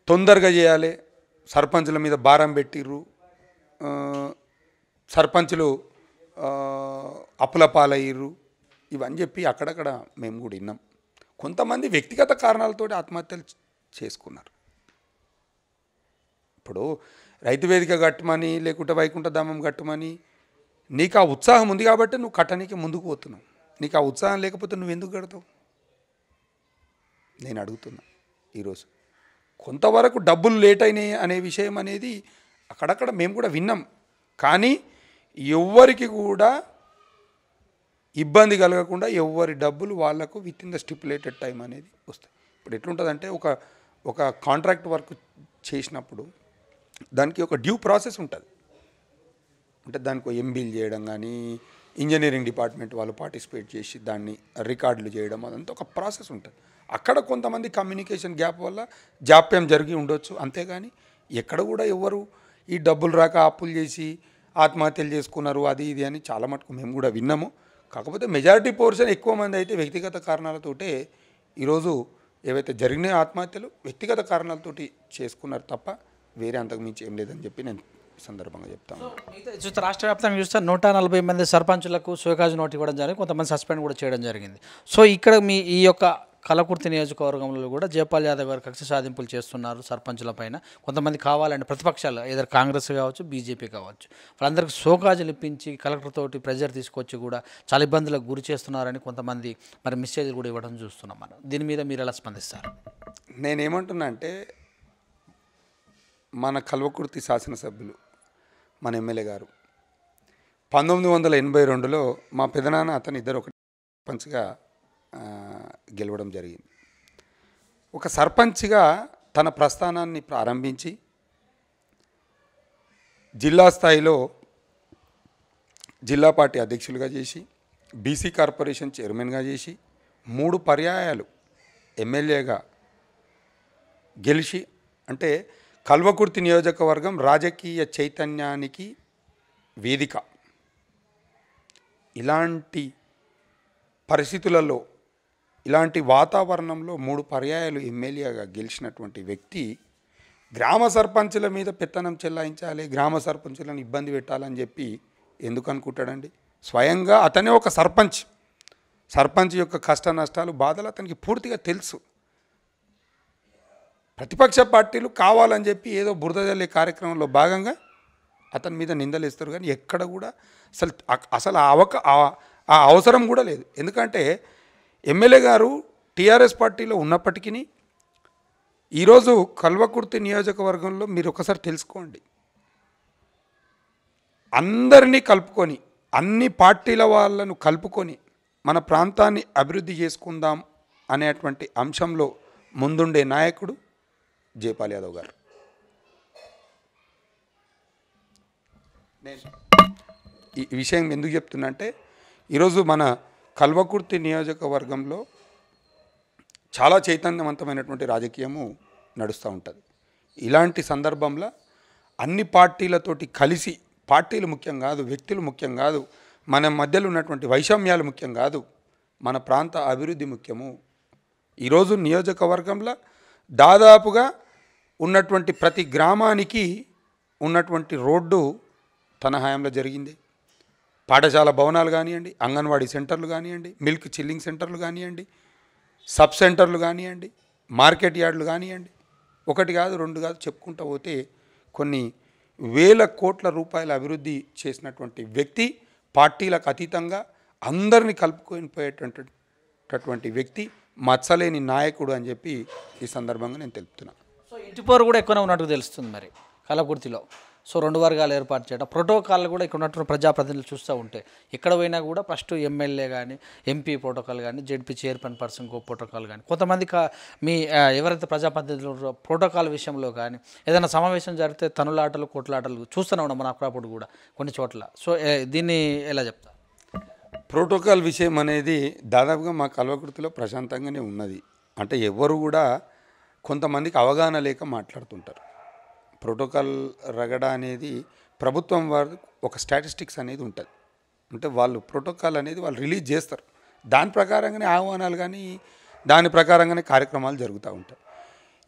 తొందరగా చేయాలి, సర్పంచుల మీద భారం పెట్టిర్రు, సర్పంచులు అప్పుల పాలయ్యారు, ఇవని చెప్పి అక్కడక్కడ మేము కూడా విన్నాం. కొంతమంది వ్యక్తిగత కారణాలతోటి ఆత్మహత్యలు చేసుకున్నారు. ఇప్పుడు రైతు వేదిక కట్టమని లేకుంటే వైకుంఠ ధామం కట్టమని నీకు ఆ ఉత్సాహం ఉంది కాబట్టి నువ్వు కట్టడానికి ముందుకు పోతున్నావు. నీకు ఆ ఉత్సాహం లేకపోతే నువ్వు ఎందుకు కడతావు? నేను అడుగుతున్నా. ఈరోజు కొంతవరకు డబ్బులు లేట్ అయినాయి అనే విషయం అనేది అక్కడక్కడ మేము కూడా విన్నాం. కానీ ఎవ్వరికి కూడా ఇబ్బంది కలగకుండా ఎవరి డబ్బులు వాళ్లకు with in the stipulated time అనేది వస్తాయి. ఇప్పుడు ఎట్లుంటుందంటే ఒక కాంట్రాక్ట్ వర్క్ చేసినప్పుడు దానికి ఒక డ్యూ ప్రాసెస్ ఉంటుంది. అంటే దానికి ఎంబీలు చేయడం కానీ ఇంజనీరింగ్ డిపార్ట్మెంట్ వాళ్ళు పార్టిసిపేట్ చేసి దాన్ని రికార్డులు చేయడం అదంతా ఒక ప్రాసెస్ ఉంటుంది. అక్కడ కొంతమంది కమ్యూనికేషన్ గ్యాప్ వల్ల జాప్యం జరిగి ఉండొచ్చు. అంతేగాని ఎక్కడ కూడా ఎవరు ఈ డబ్బులు రాక అప్పులు చేసి ఆత్మహత్యలు చేసుకున్నారు అది ఇది అని చాలా మటుకు మేము కూడా విన్నాము. కాకపోతే మెజారిటీ పోర్షన్ ఎక్కువ మంది అయితే వ్యక్తిగత కారణాలతోటే ఈరోజు ఏవైతే జరిగిన ఆత్మహత్యలు వ్యక్తిగత కారణాలతోటి చేసుకున్నారు తప్ప వేరే అంతకుమించి ఏం లేదని చెప్పి నేను సందర్భంగా చెప్తాను. చూస్తే రాష్ట్ర వ్యాప్తంగా చూస్తే 140 మంది సర్పంచులకు షోకాజ్ నోట్ ఇవ్వడం జరిగింది, కొంతమంది సస్పెండ్ కూడా చేయడం జరిగింది. సో ఇక్కడ మీ ఈ యొక్క కలకుర్తి నియోజకవర్గంలో కూడా జయపాల్ యాదవ్ గారు కక్ష సాధింపులు చేస్తున్నారు సర్పంచుల పైన. కొంతమంది కావాలంటే ప్రతిపక్షాలు ఏదో కాంగ్రెస్ కావచ్చు, బీజేపీ కావచ్చు, వాళ్ళందరికీ సోకాజులు ఇప్పించి కలెక్టర్ తోటి ప్రెజర్ తీసుకొచ్చి కూడా చాలా ఇబ్బందులకు గురి చేస్తున్నారని కొంతమంది మరి మెసేజ్లు కూడా ఇవ్వడం చూస్తున్నాం మనం. దీని మీద మీరు ఎలా స్పందిస్తారు? నేనేమంటున్నా అంటే మన కల్వకుర్తి శాసనసభ్యులు మన ఎమ్మెల్యే గారు 1982లో మా పెదనాన్న అతను ఇద్దరు ఒక సర్పంచ్గా గెలవడం జరిగింది. ఒక సర్పంచ్గా తన ప్రస్థానాన్ని ప్రారంభించి జిల్లా స్థాయిలో జిల్లా పార్టీ అధ్యక్షులుగా చేసి, బీసీ కార్పొరేషన్ చైర్మన్గా చేసి, 3 పర్యాయాలు ఎమ్మెల్యేగా గెలిచి, అంటే కల్వకుర్తి నియోజకవర్గం రాజకీయ చైతన్యానికి వేదిక. ఇలాంటి పరిస్థితులలో, ఇలాంటి వాతావరణంలో 3 పర్యాయాలు ఎమ్మెల్యేగా గెలిచినటువంటి వ్యక్తి గ్రామ సర్పంచుల మీద పెత్తనం చెల్లాయించాలి, గ్రామ సర్పంచులను ఇబ్బంది పెట్టాలని చెప్పి ఎందుకు అనుకుంటాడండి? స్వయంగా అతనే ఒక సర్పంచ్ యొక్క కష్ట నష్టాలు, బాధలు అతనికి పూర్తిగా తెలుసు. ప్రతిపక్ష పార్టీలు కావాలని చెప్పి ఏదో బురద జల్లే కార్యక్రమంలో భాగంగా అతని మీద నిందలేస్తారు, కానీ ఎక్కడ కూడా అసలు ఆ అవసరం కూడా లేదు. ఎందుకంటే ఎమ్మెల్యే గారు టీఆర్ఎస్ పార్టీలో ఉన్నప్పటికీ ఈరోజు కల్వకుర్తి నియోజకవర్గంలో మీరు ఒకసారి తెలుసుకోండి, అందరినీ కలుపుకొని, అన్ని పార్టీల వాళ్ళను కలుపుకొని మన ప్రాంతాన్ని అభివృద్ధి చేసుకుందాం అనేటువంటి అంశంలో ముందుండే నాయకుడు జయపాల్ యాదవ్ గారు. నేను ఈ విషయం ఎందుకు చెప్తున్నా అంటే ఈరోజు మన కల్వకుర్తి నియోజకవర్గంలో చాలా చైతన్యవంతమైనటువంటి రాజకీయము నడుస్తూ ఉంటుంది. ఇలాంటి సందర్భంలో అన్ని పార్టీలతోటి కలిసి, పార్టీలు ముఖ్యం కాదు, వ్యక్తులు ముఖ్యం కాదు, మన మధ్యలో ఉన్నటువంటి వైషమ్యాలు ముఖ్యం కాదు, మన ప్రాంత అభివృద్ధి ముఖ్యము. ఈరోజు నియోజకవర్గంలో దాదాపుగా ఉన్నటువంటి ప్రతి గ్రామానికి ఉన్నటువంటి రోడ్డు తన హయాంలో జరిగింది. పాఠశాల భవనాలు కానివ్వండి, అంగన్వాడీ సెంటర్లు కానివ్వండి, మిల్క్ చిల్లింగ్ సెంటర్లు కానివ్వండి, సబ్ సెంటర్లు కానివ్వండి, మార్కెట్ యార్డులు కానివ్వండి, 1 కాదు 2 కాదు చెప్పుకుంటూ పోతే కొన్ని వేల కోట్ల రూపాయల అభివృద్ధి చేసినటువంటి వ్యక్తి, పార్టీలకు అతీతంగా అందరినీ కలుపుకొని పోయేటటువంటి వ్యక్తి, మచ్చలేని నాయకుడు అని చెప్పి ఈ సందర్భంగా నేను తెలుపుతున్నాను. సో ఇంటిపోరు కూడా ఎక్కువనే ఉన్నట్టు తెలుస్తుంది మరి కలకుర్తిలో. సో 2 వర్గాలు ఏర్పాటు చేయడం, ప్రోటోకాల్ కూడా ఇక్కడ ఉన్నటువంటి ప్రజాప్రతినిధులు చూస్తూ ఉంటే ఎక్కడ పోయినా కూడా ఫస్ట్ ఎమ్మెల్యే కానీ, ఎంపీ ప్రోటోకాల్ కానీ, జెడ్పీ చైర్మన్ ప్రోటోకాల్ కానీ, కొంతమంది మీ ఎవరైతే ప్రజాప్రతినిధులు ప్రోటోకాల్ విషయంలో కానీ ఏదైనా సమావేశం జరిగితే తనులాటలు, కొట్లాటలు చూస్తూనే ఉన్నాం మన అప్పుడప్పుడు కూడా కొన్ని చోట్ల. సో దీన్ని ఎలా చెప్తా? ప్రోటోకాల్ విషయం అనేది దాదాపుగా మా కల్వకుర్తిలో ప్రశాంతంగానే ఉన్నది. అంటే ఎవరు కూడా కొంతమందికి అవగాహన లేక మాట్లాడుతుంటారు. ప్రోటోకాల్ రగడ అనేది ప్రభుత్వం వారు ఒక స్టాటిస్టిక్స్ అనేది ఉంటుంది. అంటే వాళ్ళు ప్రోటోకాల్ అనేది వాళ్ళు రిలీజ్ చేస్తారు, దాని ప్రకారంగానే ఆహ్వానాలు కానీ దాని ప్రకారంగానే కార్యక్రమాలు జరుగుతూ ఉంటాయి.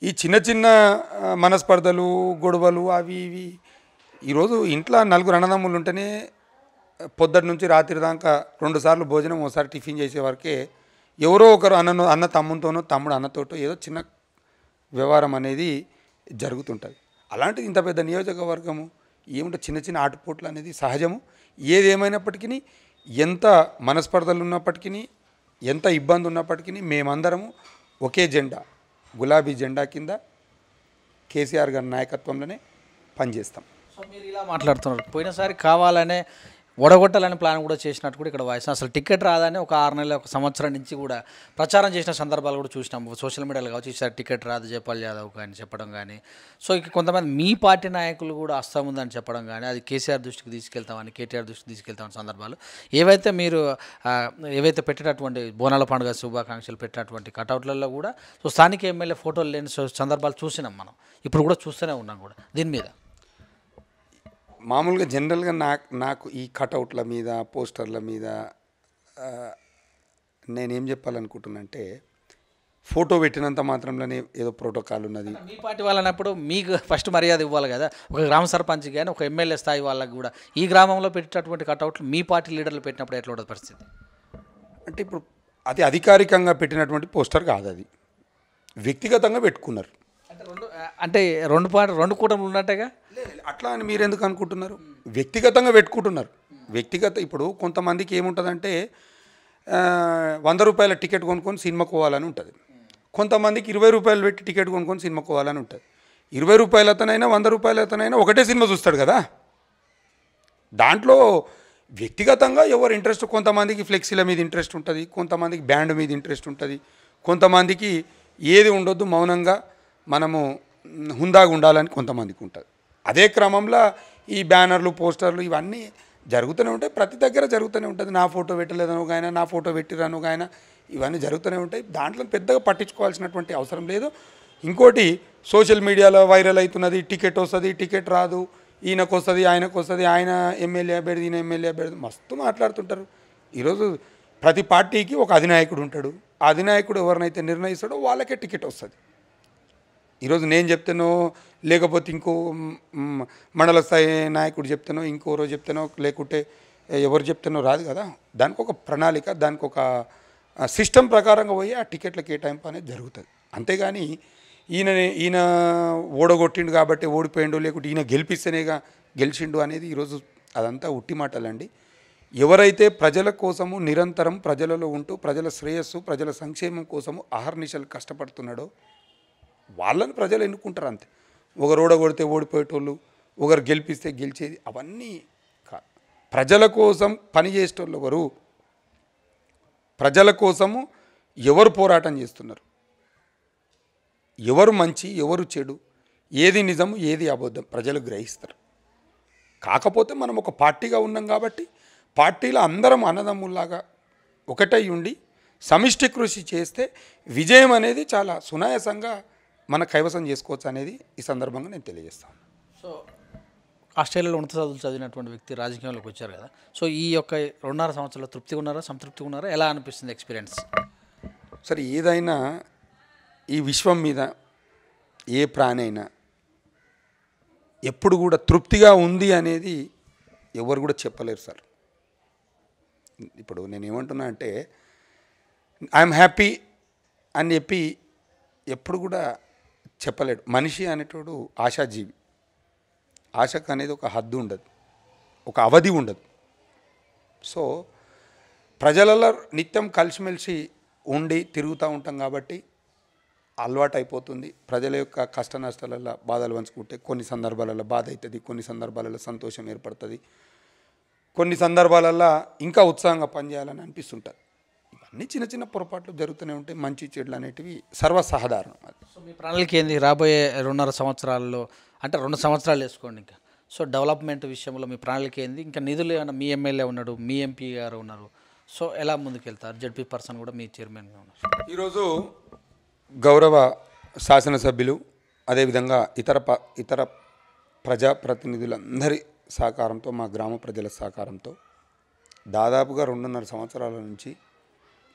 ఈ చిన్న చిన్న మనస్పర్ధలు, గొడవలు అవి ఇవి, ఈరోజు ఇంట్లో 4 అన్నదమ్ములు ఉంటేనే పొద్దుటి నుంచి రాత్రి దాకా 2 సార్లు భోజనం, ఒకసారి టిఫిన్ చేసే వరకే ఎవరో ఒకరు అన్న తమ్ముతోనో, తమ్ముడు అన్నతోటో ఏదో చిన్న వ్యవహారం అనేది జరుగుతుంటుంది. అలాంటిది ఇంత పెద్ద నియోజకవర్గము ఏమిటో చిన్న చిన్న ఆటుపోట్లు అనేది సహజము. ఏదేమైనప్పటికీ, ఎంత మనస్పర్ధలు ఉన్నప్పటికీ, ఎంత ఇబ్బంది ఉన్నప్పటికీ మేమందరము ఒకే జెండా, గులాబీ జెండా కింద కేసీఆర్ గారి నాయకత్వంలోనే పనిచేస్తాం. సో మీరు ఇలా మాట్లాడుతున్నారు, పోయినసారి కావాలనే ఓడగొట్టాలని ప్లాన్ కూడా చేసినట్టు కూడా ఇక్కడ వాయిస్, అసలు టికెట్ రాదని ఒక 6 నెలల, 1 సంవత్సరం నుంచి కూడా ప్రచారం చేసిన సందర్భాలు కూడా చూసినాం సోషల్ మీడియాలో కావచ్చు. ఈసారి టికెట్ రాదు జయపాల్ యాదవ్ కానీ చెప్పడం కానీ, సో ఇక కొంతమంది మీ పార్టీ నాయకులు కూడా వస్తూ ఉందని చెప్పడం కానీ, అది కేసీఆర్ దృష్టికి తీసుకెళ్తామని, కేటీఆర్ దృష్టికి తీసుకెళ్తామని సందర్భాలు ఏవైతే మీరు ఏవైతే పెట్టేటటువంటి బోనాల పండుగ శుభాకాంక్షలు పెట్టినటువంటి కటౌట్లలో కూడా సో స్థానిక ఎమ్మెల్యే ఫోటోలు లేని సందర్భాలు చూసినాం మనం, ఇప్పుడు కూడా చూస్తూనే ఉన్నాం కూడా. దీని మీద మామూలుగా జనరల్గా నాకు ఈ కటౌట్ల మీద, పోస్టర్ల మీద నేనేం చెప్పాలనుకుంటున్నానంటే, ఫోటో పెట్టినంత మాత్రంలోనే ఏదో ప్రోటోకాల్ ఉన్నది. మీ పార్టీ వాళ్ళనప్పుడు మీకు ఫస్ట్ మర్యాద ఇవ్వాలి కదా, ఒక గ్రామ సర్పంచ్ కానీ ఒక ఎమ్మెల్యే స్థాయి వాళ్ళకి కూడా. ఈ గ్రామంలో పెట్టేటటువంటి కటౌట్లు మీ పార్టీ లీడర్లు పెట్టినప్పుడు ఎట్లా ఉండదు పరిస్థితి? అంటే ఇప్పుడు అది అధికారికంగా పెట్టినటువంటి పోస్టర్ కాదు, అది వ్యక్తిగతంగా పెట్టుకున్నారు. అంటే రెండు కూటములు ఉన్నట్టుగా అట్లా అని మీరు ఎందుకు అనుకుంటున్నారు? వ్యక్తిగతంగా పెట్టుకుంటున్నారు. ఇప్పుడు కొంతమందికి ఏముంటుందంటే 100 రూపాయల టికెట్ కొనుక్కొని సినిమాకు పోవాలని ఉంటుంది. కొంతమందికి 20 రూపాయలు పెట్టి టికెట్ కొనుక్కొని సినిమాకు పోవాలని ఉంటుంది. 20 రూపాయలతోనైనా 100 రూపాయలతోనైనా ఒకటే సినిమా చూస్తాడు కదా. దాంట్లో వ్యక్తిగతంగా ఎవరు ఇంట్రెస్ట్, కొంతమందికి ఫ్లెక్సీల మీద ఇంట్రెస్ట్ ఉంటుంది, కొంతమందికి బ్యాండ్ మీద ఇంట్రెస్ట్ ఉంటుంది, కొంతమందికి ఏది ఉండొద్దు మౌనంగా మనము హుందాగా ఉండాలని కొంతమందికి ఉంటుంది. అదే క్రమంలో ఈ బ్యానర్లు పోస్టర్లు ఇవన్నీ జరుగుతూనే ఉంటాయి, ప్రతి దగ్గర జరుగుతూనే ఉంటుంది. నా ఫోటో పెట్టలేదని ఒక ఆయన, నా ఫోటో పెట్టిరాను ఒక ఆయన, ఇవన్నీ జరుగుతూనే ఉంటాయి. దాంట్లో పెద్దగా పట్టించుకోవాల్సినటువంటి అవసరం లేదు. ఇంకోటి సోషల్ మీడియాలో వైరల్ అవుతున్నది, టికెట్ వస్తుంది, టికెట్ రాదు, ఈయనకు వస్తుంది, ఆయనకు వస్తుంది, ఆయన ఎమ్మెల్యే అభ్యర్థి, ఈయన ఎమ్మెల్యే అభ్యర్థి, మస్తు మాట్లాడుతుంటారు. ఈరోజు ప్రతి పార్టీకి ఒక అధినాయకుడు ఉంటాడు. ఆ అధినాయకుడు ఎవరినైతే నిర్ణయిస్తాడో వాళ్ళకే టికెట్ వస్తుంది. ఈరోజు నేను చెప్తానో, లేకపోతే ఇంకో మండల స్థాయి నాయకుడు చెప్తానో, ఇంకోరో చెప్తానో, లేకుంటే ఎవరు చెప్తానో రాదు కదా. దానికి ఒక ప్రణాళిక, దానికి ఒక సిస్టమ్ ప్రకారంగా పోయి ఆ టికెట్ల కేటాయింపు అనేది జరుగుతుంది. అంతేగాని ఈయన ఓడగొట్టిండు కాబట్టి ఓడిపోయిండు, లేకుంటే ఈయన గెలిపిస్తేనేగా గెలిచిండు అనేది ఈరోజు అదంతా ఉట్టి మాటలండి. ఎవరైతే ప్రజల కోసము నిరంతరం ప్రజలలో ఉంటూ ప్రజల శ్రేయస్సు, ప్రజల సంక్షేమం కోసము అహర్నిశలు కష్టపడుతున్నాడో వాళ్ళని ప్రజలు ఎన్నుకుంటారు అంతే. ఒకరు ఓడగొడితే ఓడిపోయేటోళ్ళు, ఒకరు గెలిపిస్తే గెలిచేది అవన్నీ కాదు. ప్రజల కోసం పనిచేసేటోళ్ళు ఎవరు, ప్రజల కోసము ఎవరు పోరాటం చేస్తున్నారు, ఎవరు మంచి ఎవరు చెడు, ఏది నిజము ఏది అబద్ధం ప్రజలు గ్రహిస్తారు. కాకపోతే మనం ఒక పార్టీగా ఉన్నాం కాబట్టి పార్టీలో అందరం అన్నదమ్ముల్లాగా ఒకటై ఉండి సమిష్టి కృషి చేస్తే విజయం అనేది చాలా సునాయాసంగా మన కైవసం చేసుకోవచ్చు అనేది ఈ సందర్భంగా నేను తెలియజేస్తాను. సో ఆస్ట్రేలియాలో ఉన్నత చదువులు చదివినటువంటి వ్యక్తి రాజకీయంలోకి వచ్చారు కదా. సో ఈ యొక్క 2.5 సంవత్సరాలు తృప్తిగా ఉన్నారా, సంతృప్తిగా ఉన్నారా, ఎలా అనిపిస్తుంది ఎక్స్పీరియన్స్? సరే, ఏదైనా ఈ విశ్వం మీద ఏ ప్రాణి అయినా ఎప్పుడు కూడా తృప్తిగా ఉంది అనేది ఎవరు కూడా చెప్పలేరు సార్. ఇప్పుడు నేను ఏమంటున్నా అంటే ఐఎమ్ హ్యాపీ అని చెప్పి ఎప్పుడు కూడా చెప్పలేడు. మనిషి అనేటోడు ఆశాజీవి. ఆశకు అనేది ఒక హద్దు ఉండదు, ఒక అవధి ఉండదు. సో ప్రజలలో నిత్యం కలిసిమెలిసి ఉండి తిరుగుతూ ఉంటాం కాబట్టి అలవాటు అయిపోతుంది. ప్రజల యొక్క కష్ట నష్టాలలో బాధలు పంచుకుంటే కొన్ని సందర్భాలలో బాధ అవుతుంది, కొన్ని సందర్భాలలో సంతోషం ఏర్పడుతుంది, కొన్ని సందర్భాలలో ఇంకా ఉత్సాహంగా పనిచేయాలని అనిపిస్తుంటుంది. ఇవన్నీ చిన్న చిన్న పొరపాట్లు జరుగుతూనే ఉంటాయి. మంచి చెడులు అనేటివి సర్వసాధారణం. అది సో మీ ప్రణాళిక ఏంది రాబోయే 2.5 సంవత్సరాల్లో? అంటే 2 సంవత్సరాలు వేసుకోండి ఇంకా. సో డెవలప్మెంట్ విషయంలో మీ ప్రణాళిక ఏంది? ఇంకా నిధులు ఏమైనా, మీ ఎమ్మెల్యే ఉన్నాడు, మీ ఎంపీ గారు ఉన్నారు, సో ఎలా ముందుకెళ్తారు? జడ్పీ పర్సన్ కూడా మీ చైర్మన్గా ఉన్నారు. ఈరోజు గౌరవ శాసనసభ్యులు అదేవిధంగా ఇతర ప్రజాప్రతినిధులందరి సహకారంతో, మా గ్రామ ప్రజల సహకారంతో దాదాపుగా 2.5 సంవత్సరాల నుంచి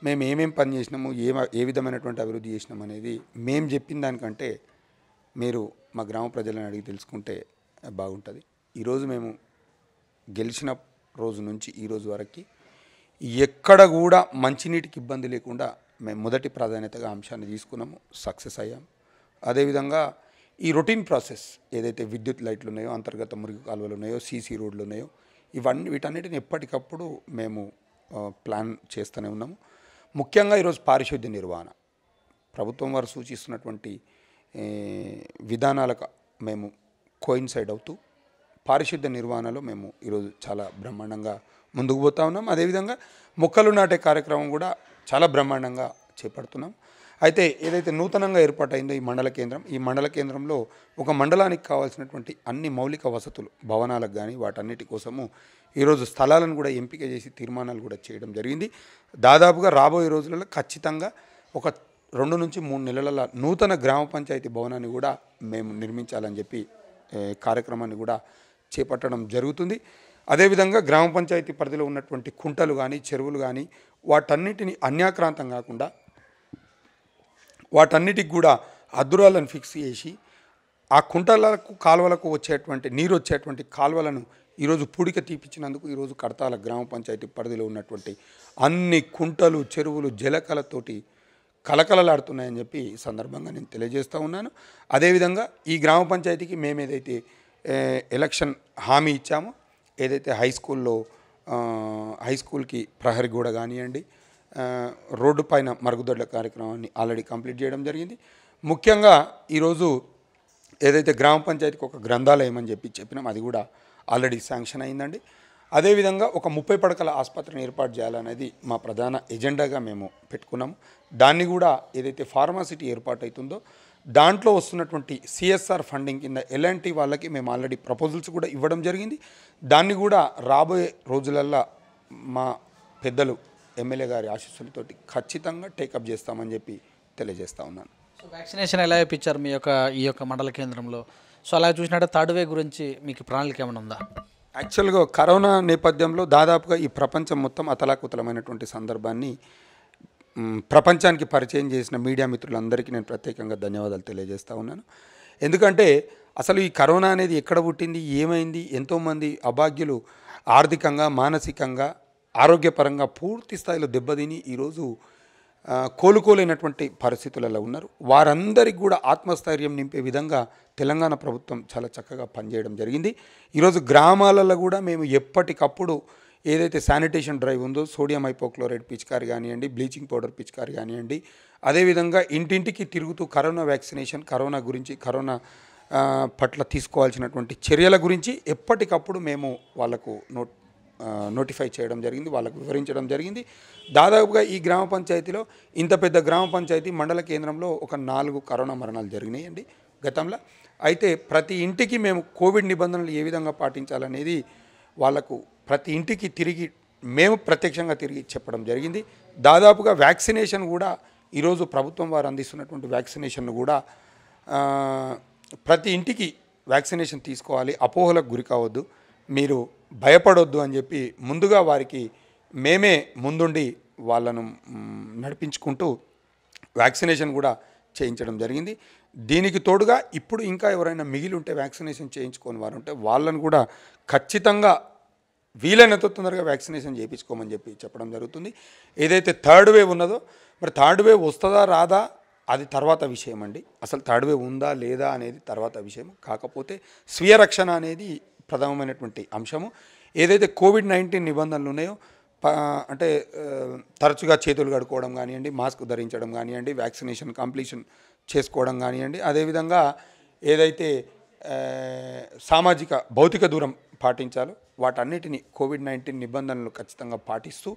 మేము ఏమేం పని చేసినాము, ఏ విధమైనటువంటి అభివృద్ధి చేసినాం అనేది మేము చెప్పిన దానికంటే మీరు మా గ్రామ ప్రజలను అడిగి తెలుసుకుంటే బాగుంటుంది. ఈరోజు మేము గెలిచిన రోజు నుంచి ఈ రోజు వరకు ఎక్కడ కూడా మంచినీటికి ఇబ్బంది లేకుండా మేము మొదటి ప్రాధాన్యతగా అంశాన్ని తీసుకున్నాము, సక్సెస్ అయ్యాం. అదేవిధంగా ఈ రొటీన్ ప్రాసెస్ ఏదైతే విద్యుత్ లైట్లు ఉన్నాయో, అంతర్గత మురుగు కాలువలు ఉన్నాయో, సీసీ రోడ్లు ఉన్నాయో, వీటన్నిటిని ఎప్పటికప్పుడు మేము ప్లాన్ చేస్తూనే ఉన్నాము. ముఖ్యంగా ఈరోజు పారిశుద్ధ్య నిర్వహణ ప్రభుత్వం వారు సూచిస్తున్నటువంటి విధానాలకు మేము కోయిన్సైడ్ అవుతూ పారిశుద్ధ్య నిర్వహణలో మేము ఈరోజు చాలా బ్రహ్మాండంగా ముందుకు పోతా ఉన్నాం. అదేవిధంగా మొక్కలు నాటే కార్యక్రమం కూడా చాలా బ్రహ్మాండంగా చేపడుతున్నాం. అయితే ఏదైతే నూతనంగా ఏర్పాటైందో ఈ మండల కేంద్రంలో ఒక మండలానికి కావాల్సినటువంటి అన్ని మౌలిక వసతులు, భవనాలకు కానీ వాటన్నిటి కోసము ఈరోజు స్థలాలను కూడా ఎంపిక చేసి తీర్మానాలు కూడా చేయడం జరిగింది. దాదాపుగా రాబోయే రోజులలో ఖచ్చితంగా ఒక 2 నుంచి 3 నెలల నూతన గ్రామ పంచాయతీ భవనాన్ని కూడా మేము నిర్మించాలని చెప్పి కార్యక్రమాన్ని కూడా చేపట్టడం జరుగుతుంది. అదేవిధంగా గ్రామ పంచాయతీ పరిధిలో ఉన్నటువంటి కుంటలు కానీ, చెరువులు కానీ వాటన్నిటిని అన్యాక్రాంతం కాకుండా వాటన్నిటికి కూడా అద్దురాలను ఫిక్స్ చేసి ఆ కుంటలకు, కాలువలకు వచ్చేటువంటి నీరు వచ్చేటువంటి కాలువలను ఈరోజు పూడిక తీపిచ్చినందుకు ఈరోజు కడతాల గ్రామ పంచాయతీ పరిధిలో ఉన్నటువంటి అన్ని కుంటలు చెరువులు జలకలతోటి కలకలలాడుతున్నాయని చెప్పి ఈ సందర్భంగా నేను తెలియజేస్తూ ఉన్నాను. అదేవిధంగా ఈ గ్రామ పంచాయతీకి మేము ఏదైతే ఎలక్షన్ హామీ ఇచ్చామో, ఏదైతే హై స్కూల్కి ప్రహరీ గోడ కానివ్వండి, రోడ్డు పైన మరుగుదొడ్ల కార్యక్రమాన్ని ఆల్రెడీ కంప్లీట్ చేయడం జరిగింది. ముఖ్యంగా ఈరోజు ఏదైతే గ్రామ పంచాయతీకి ఒక గ్రంథాలయం అని చెప్పినాం, అది కూడా ఆల్రెడీ శాంక్షన్ అయిందండి. అదేవిధంగా ఒక 30 పడకల ఆసుపత్రిని ఏర్పాటు చేయాలనేది మా ప్రధాన ఎజెండాగా మేము పెట్టుకున్నాము. దాన్ని కూడా ఏదైతే ఫార్మాసిటీ ఏర్పాటు అవుతుందో దాంట్లో వస్తున్నటువంటి సిఎస్ఆర్ ఫండింగ్ కింద ఎలాంటి వాళ్ళకి మేము ఆల్రెడీ ప్రపోజల్స్ కూడా ఇవ్వడం జరిగింది. దాన్ని కూడా రాబోయే రోజులల్లో మా పెద్దలు ఎమ్మెల్యే గారి ఆశీస్సులతోటి ఖచ్చితంగా టేకప్ చేస్తామని చెప్పి తెలియజేస్తా ఉన్నాను. సో వ్యాక్సినేషన్ ఎలా ఇప్పించారు ఈ యొక్క మండల కేంద్రంలో? సో అలా చూసినట్టు థర్డ్ వేవ్ గురించి మీకు ప్రణాళిక ఏమైనా ఉందా? యాక్చువల్గా కరోనా నేపథ్యంలో దాదాపుగా ఈ ప్రపంచం మొత్తం అతలాకుతలమైనటువంటి సందర్భాన్ని ప్రపంచానికి పరిచయం చేసిన మీడియా మిత్రులందరికీ నేను ప్రత్యేకంగా ధన్యవాదాలు తెలియజేస్తూ ఉన్నాను. ఎందుకంటే అసలు ఈ కరోనా అనేది ఎక్కడ పుట్టింది, ఏమైంది, ఎంతోమంది అభాగ్యులు ఆర్థికంగా, మానసికంగా, ఆరోగ్యపరంగా పూర్తి స్థాయిలో దెబ్బతిని ఈరోజు కోలుకోలేనటువంటి పరిస్థితులలో ఉన్నారు. వారందరికీ కూడా ఆత్మస్థైర్యం నింపే విధంగా తెలంగాణ ప్రభుత్వం చాలా చక్కగా పనిచేయడం జరిగింది. ఈరోజు గ్రామాలలో కూడా మేము ఎప్పటికప్పుడు ఏదైతే శానిటేషన్ డ్రైవ్ ఉందో, సోడియం హైపోక్లోరైడ్ పిచికారి కానివ్వండి, బ్లీచింగ్ పౌడర్ పిచికారి కానివ్వండి, అదేవిధంగా ఇంటింటికి తిరుగుతూ కరోనా వ్యాక్సినేషన్, కరోనా గురించి, కరోనా పట్ల తీసుకోవాల్సినటువంటి చర్యల గురించి ఎప్పటికప్పుడు మేము వాళ్ళకు నోటిఫై చేయడం జరిగింది, వాళ్ళకు వివరించడం జరిగింది. దాదాపుగా ఈ గ్రామ పంచాయతీలో, ఇంత పెద్ద గ్రామ పంచాయతీ మండల కేంద్రంలో ఒక 4 కరోనా మరణాలు జరిగినాయండి గతంలో. అయితే ప్రతి ఇంటికి మేము కోవిడ్ నిబంధనలు ఏ విధంగా పాటించాలనేది వాళ్ళకు ప్రతి ఇంటికి తిరిగి మేము ప్రత్యక్షంగా తిరిగి చెప్పడం జరిగింది. దాదాపుగా వ్యాక్సినేషన్ కూడా ఈరోజు ప్రభుత్వం వారు అందిస్తున్నటువంటి వ్యాక్సినేషన్ను కూడా ప్రతి ఇంటికి వ్యాక్సినేషన్ తీసుకోవాలి, అపోహలకు గురి కావద్దు, మీరు భయపడొద్దు అని చెప్పి ముందుగా వారికి మేమే ముందుండి వాళ్ళను నడిపించుకుంటూ వ్యాక్సినేషన్ కూడా చేయించడం జరిగింది. దీనికి తోడుగా ఇప్పుడు ఇంకా ఎవరైనా మిగిలి ఉంటే వ్యాక్సినేషన్ చేయించుకొని వారు ఉంటే వాళ్ళను కూడా ఖచ్చితంగా వీలైనంత తొందరగా వ్యాక్సినేషన్ చేయించుకోమని చెప్పి చెప్పడం జరుగుతుంది. ఏదైతే థర్డ్ వేవ్ ఉన్నదో, మరి థర్డ్ వేవ్ వస్తుందా రాదా అది తర్వాత విషయం అండి. అసలు థర్డ్ వేవ్ ఉందా లేదా అనేది తర్వాత విషయం. కాకపోతే స్వీయ రక్షణ అనేది ప్రధానమైనటువంటి అంశము. ఏదైతే కోవిడ్-19 నిబంధనలు ఉన్నాయో, అంటే తరచుగా చేతులు కడుక్కోవడం కానివ్వండి, మాస్క్ ధరించడం కానివ్వండి, వ్యాక్సినేషన్ కంప్లీషన్ చేసుకోవడం కానివ్వండి, అదేవిధంగా ఏదైతే సామాజిక భౌతిక దూరం పాటించాలో వాటన్నిటిని కోవిడ్-19 నిబంధనలు ఖచ్చితంగా పాటిస్తూ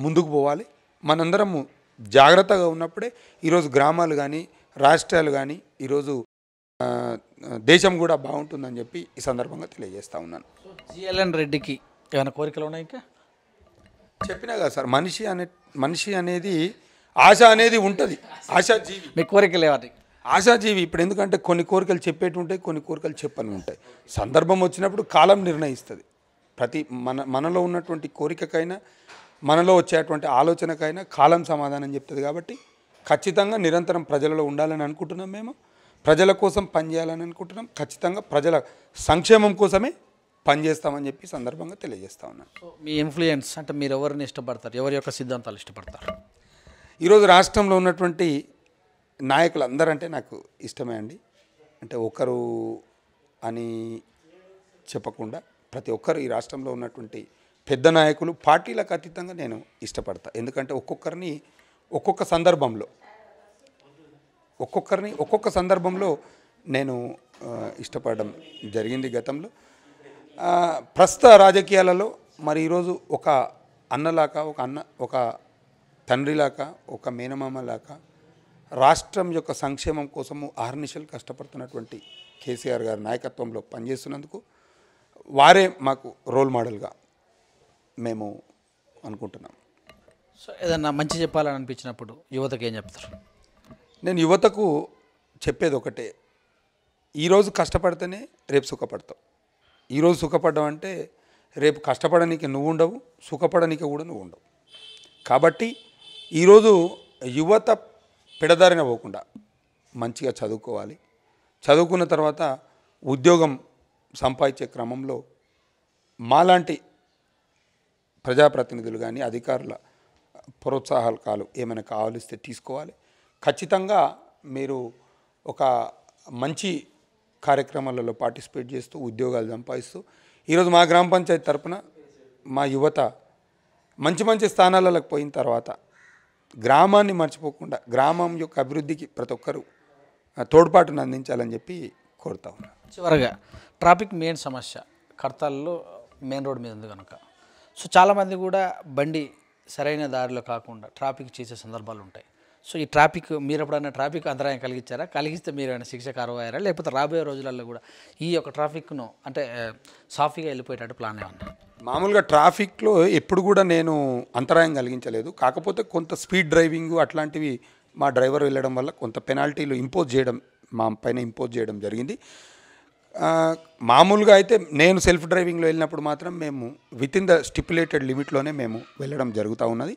ముందుకు పోవాలి. మనందరము జాగ్రత్తగా ఉన్నప్పుడే ఈరోజు గ్రామాలు కానీ, రాష్ట్రాలు కానీ, ఈరోజు దేశం కూడా బాగుంటుందని చెప్పి ఈ సందర్భంగా తెలియజేస్తూ ఉన్నాను. జిఎల్ఎన్ రెడ్డికి ఏమైనా కోరికలు ఉన్నాయి? ఇంకా చెప్పినా కదా సార్, మనిషి అనేది ఆశ అనేది ఉంటుంది. ఆశాజీవి. మీ కోరికలు ఏమని? ఆశాజీవి. ఇప్పుడు ఎందుకంటే కొన్ని కోరికలు చెప్పేటి ఉంటాయి, కొన్ని కోరికలు చెప్పని ఉంటాయి. సందర్భం వచ్చినప్పుడు కాలం నిర్ణయిస్తుంది. మనలో ఉన్నటువంటి కోరికకైనా, మనలో వచ్చేటువంటి ఆలోచనకైనా కాలం సమాధానం చెప్తుంది. కాబట్టి ఖచ్చితంగా నిరంతరం ప్రజలలో ఉండాలని అనుకుంటున్నాం. మేము ప్రజల కోసం పనిచేయాలని అనుకుంటున్నాం. ఖచ్చితంగా ప్రజల సంక్షేమం కోసమే పనిచేస్తామని చెప్పి సందర్భంగా తెలియజేస్తా ఉన్నాను. మీ ఇన్ఫ్లుయెన్స్ అంటే మీరు ఎవరిని ఇష్టపడతారు, ఎవరి యొక్క సిద్ధాంతాలు ఇష్టపడతారు? ఈరోజు రాష్ట్రంలో ఉన్నటువంటి నాయకులు అందరంటే నాకు ఇష్టమే అండి. అంటే ఒకరు అని చెప్పకుండా ప్రతి ఒక్కరు ఈ రాష్ట్రంలో ఉన్నటువంటి పెద్ద నాయకులు, పార్టీలకు అతీతంగా నేను ఇష్టపడతా. ఎందుకంటే ఒక్కొక్కరిని ఒక్కొక్క సందర్భంలో నేను ఇష్టపడడం జరిగింది గతంలో. ప్రస్తుత రాజకీయాలలో మరి ఈరోజు ఒక అన్నలాగా, ఒక తండ్రిలాగా, ఒక మేనమామలాగా రాష్ట్రం యొక్క సంక్షేమం కోసము అహర్నిశలు కష్టపడుతున్నటువంటి కేసీఆర్ గారి నాయకత్వంలో పనిచేస్తున్నందుకు వారే మాకు రోల్ మోడల్గా మేము అనుకుంటున్నాం. సో ఏదన్నా మంచి చెప్పాలని అనిపించినప్పుడు యువతకు ఏం చెప్తారు? నేను యువతకు చెప్పేది ఒకటే, ఈరోజు కష్టపడితేనే రేపు సుఖపడతావు. ఈరోజు సుఖపడ్డావు అంటే రేపు కష్టపడనీకి నువ్వు ఉండవు, సుఖపడనీకి కూడా నువ్వు ఉండవు. కాబట్టి ఈరోజు యువత పెడదారిన పోకుండా మంచిగా చదువుకోవాలి. చదువుకున్న తర్వాత ఉద్యోగం సంపాదించే క్రమంలో మాలాంటి ప్రజాప్రతినిధులు కానీ అధికారుల ప్రోత్సాహకాలు ఏమైనా కావాలిస్తే తీసుకోవాలి. ఖచ్చితంగా మీరు ఒక మంచి కార్యక్రమాలలో పార్టిసిపేట్ చేస్తూ ఉద్యోగాలు సంపాదిస్తూ ఈరోజు మా గ్రామ పంచాయతీ తరపున మా యువత మంచి మంచి స్థానాలకు పోయిన తర్వాత గ్రామాన్ని మర్చిపోకుండా గ్రామం యొక్క అభివృద్ధికి ప్రతి ఒక్కరూ తోడ్పాటును అందించాలని చెప్పి కోరుతా ఉన్నాను. చివరగా ట్రాఫిక్ మెయిన్ సమస్య కడతాల్లో మెయిన్ రోడ్ మీద ఉంది కనుక సో చాలామంది కూడా బండి సరైన దారిలో కాకుండా ట్రాఫిక్ చేసే సందర్భాలు ఉంటాయి. సో ఈ ట్రాఫిక్ మీరు ఎప్పుడైనా ట్రాఫిక్ అంతరాయం కలిగించారా? కలిగిస్తే మీరు ఏమైనా శిక్ష కారవాయారా? లేకపోతే రాబోయే రోజులలో కూడా ఈ యొక్క ట్రాఫిక్ను అంటే సాఫీగా వెళ్ళిపోయేటట్టు ప్లాన్ ఏమన్నా? మామూలుగా ట్రాఫిక్లో ఎప్పుడు కూడా నేను అంతరాయం కలిగించలేదు. కాకపోతే కొంత స్పీడ్ డ్రైవింగ్ అట్లాంటివి మా డ్రైవర్ వెళ్ళడం వల్ల కొంత పెనాల్టీలు మా పైన ఇంపోజ్ చేయడం జరిగింది. మామూలుగా అయితే నేను సెల్ఫ్ డ్రైవింగ్లో వెళ్ళినప్పుడు మాత్రం మేము వితిన్ ద స్టిపులేటెడ్ లిమిట్లోనే మేము వెళ్ళడం జరుగుతూ ఉన్నది.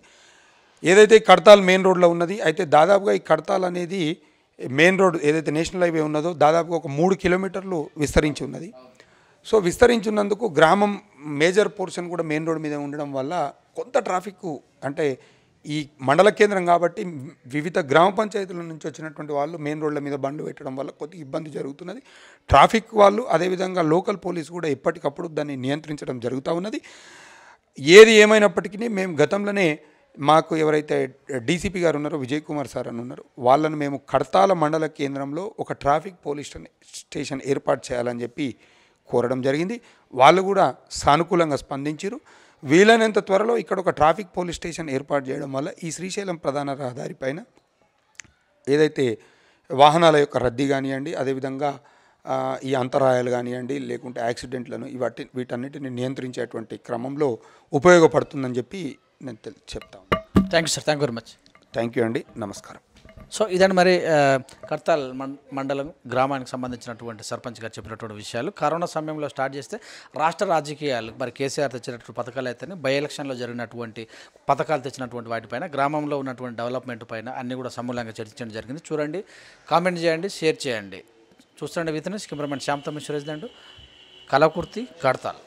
ఏదైతే ఈ కడతాల్ మెయిన్ రోడ్లో ఉన్నది, అయితే దాదాపుగా ఈ కడతాల్ అనేది మెయిన్ రోడ్ ఏదైతే నేషనల్ హైవే ఉన్నదో దాదాపుగా ఒక 3 కిలోమీటర్లు విస్తరించి ఉన్నది. సో విస్తరించినందుకు గ్రామం మేజర్ పోర్షన్ కూడా మెయిన్ రోడ్ మీద ఉండడం వల్ల కొంత ట్రాఫిక్ అంటే ఈ మండల కేంద్రం కాబట్టి వివిధ గ్రామ పంచాయతీల నుంచి వచ్చినటువంటి వాళ్ళు మెయిన్ రోడ్ల మీద బండ్లు పెట్టడం వల్ల కొద్దిగా ఇబ్బంది జరుగుతున్నది. ట్రాఫిక్ వాళ్ళు అదేవిధంగా లోకల్ పోలీసు కూడా ఎప్పటికప్పుడు దాన్ని నియంత్రించడం జరుగుతూ ఉన్నది. ఏది ఏమైనప్పటికీ మేము గతంలోనే మాకు ఎవరైతే డీసీపీ గారు ఉన్నారో విజయ్ కుమార్ సార్ అని ఉన్నారు, వాళ్ళను మేము కడతాల మండల కేంద్రంలో ఒక ట్రాఫిక్ పోలీస్ స్టేషన్ ఏర్పాటు చేయాలని చెప్పి కోరడం జరిగింది. వాళ్ళు కూడా సానుకూలంగా స్పందించారు. వీలైనంత త్వరలో ఇక్కడ ఒక ట్రాఫిక్ పోలీస్ స్టేషన్ ఏర్పాటు చేయడం వల్ల ఈ శ్రీశైలం ప్రధాన రహదారి పైన ఏదైతే వాహనాల యొక్క రద్దీ కానివ్వండి, అదేవిధంగా ఈ అంతరాయాలు కానివ్వండి, లేకుంటే యాక్సిడెంట్లను వీటన్నిటిని నియంత్రించేటువంటి క్రమంలో ఉపయోగపడుతుందని చెప్పి నేను చెప్తాను. Thank you sir, thank you very much. Thank you అండి, నమస్కారం. సో ఇదండి మరి కడతాల్ మండలం గ్రామానికి సంబంధించినటువంటి సర్పంచ్ గారు చెప్పినటువంటి విషయాలు. కరోనా సమయంలో స్టార్ట్ చేస్తే రాష్ట్ర రాజకీయాలు మరి కేసీఆర్ తెచ్చినటువంటి పథకాలు అయితేనే బై ఎలక్షన్లో జరిగినటువంటి పథకాలు తెచ్చినటువంటి వాటిపైన గ్రామంలో ఉన్నటువంటి డెవలప్మెంట్ పైన అన్నీ కూడా సమూలంగా చర్చించడం జరిగింది. చూడండి, కామెంట్ చేయండి, షేర్ చేయండి. చూస్తుండే with news cameraman శ్యామ్తో Suresh Dandu, Kalakurthi, Kadthal.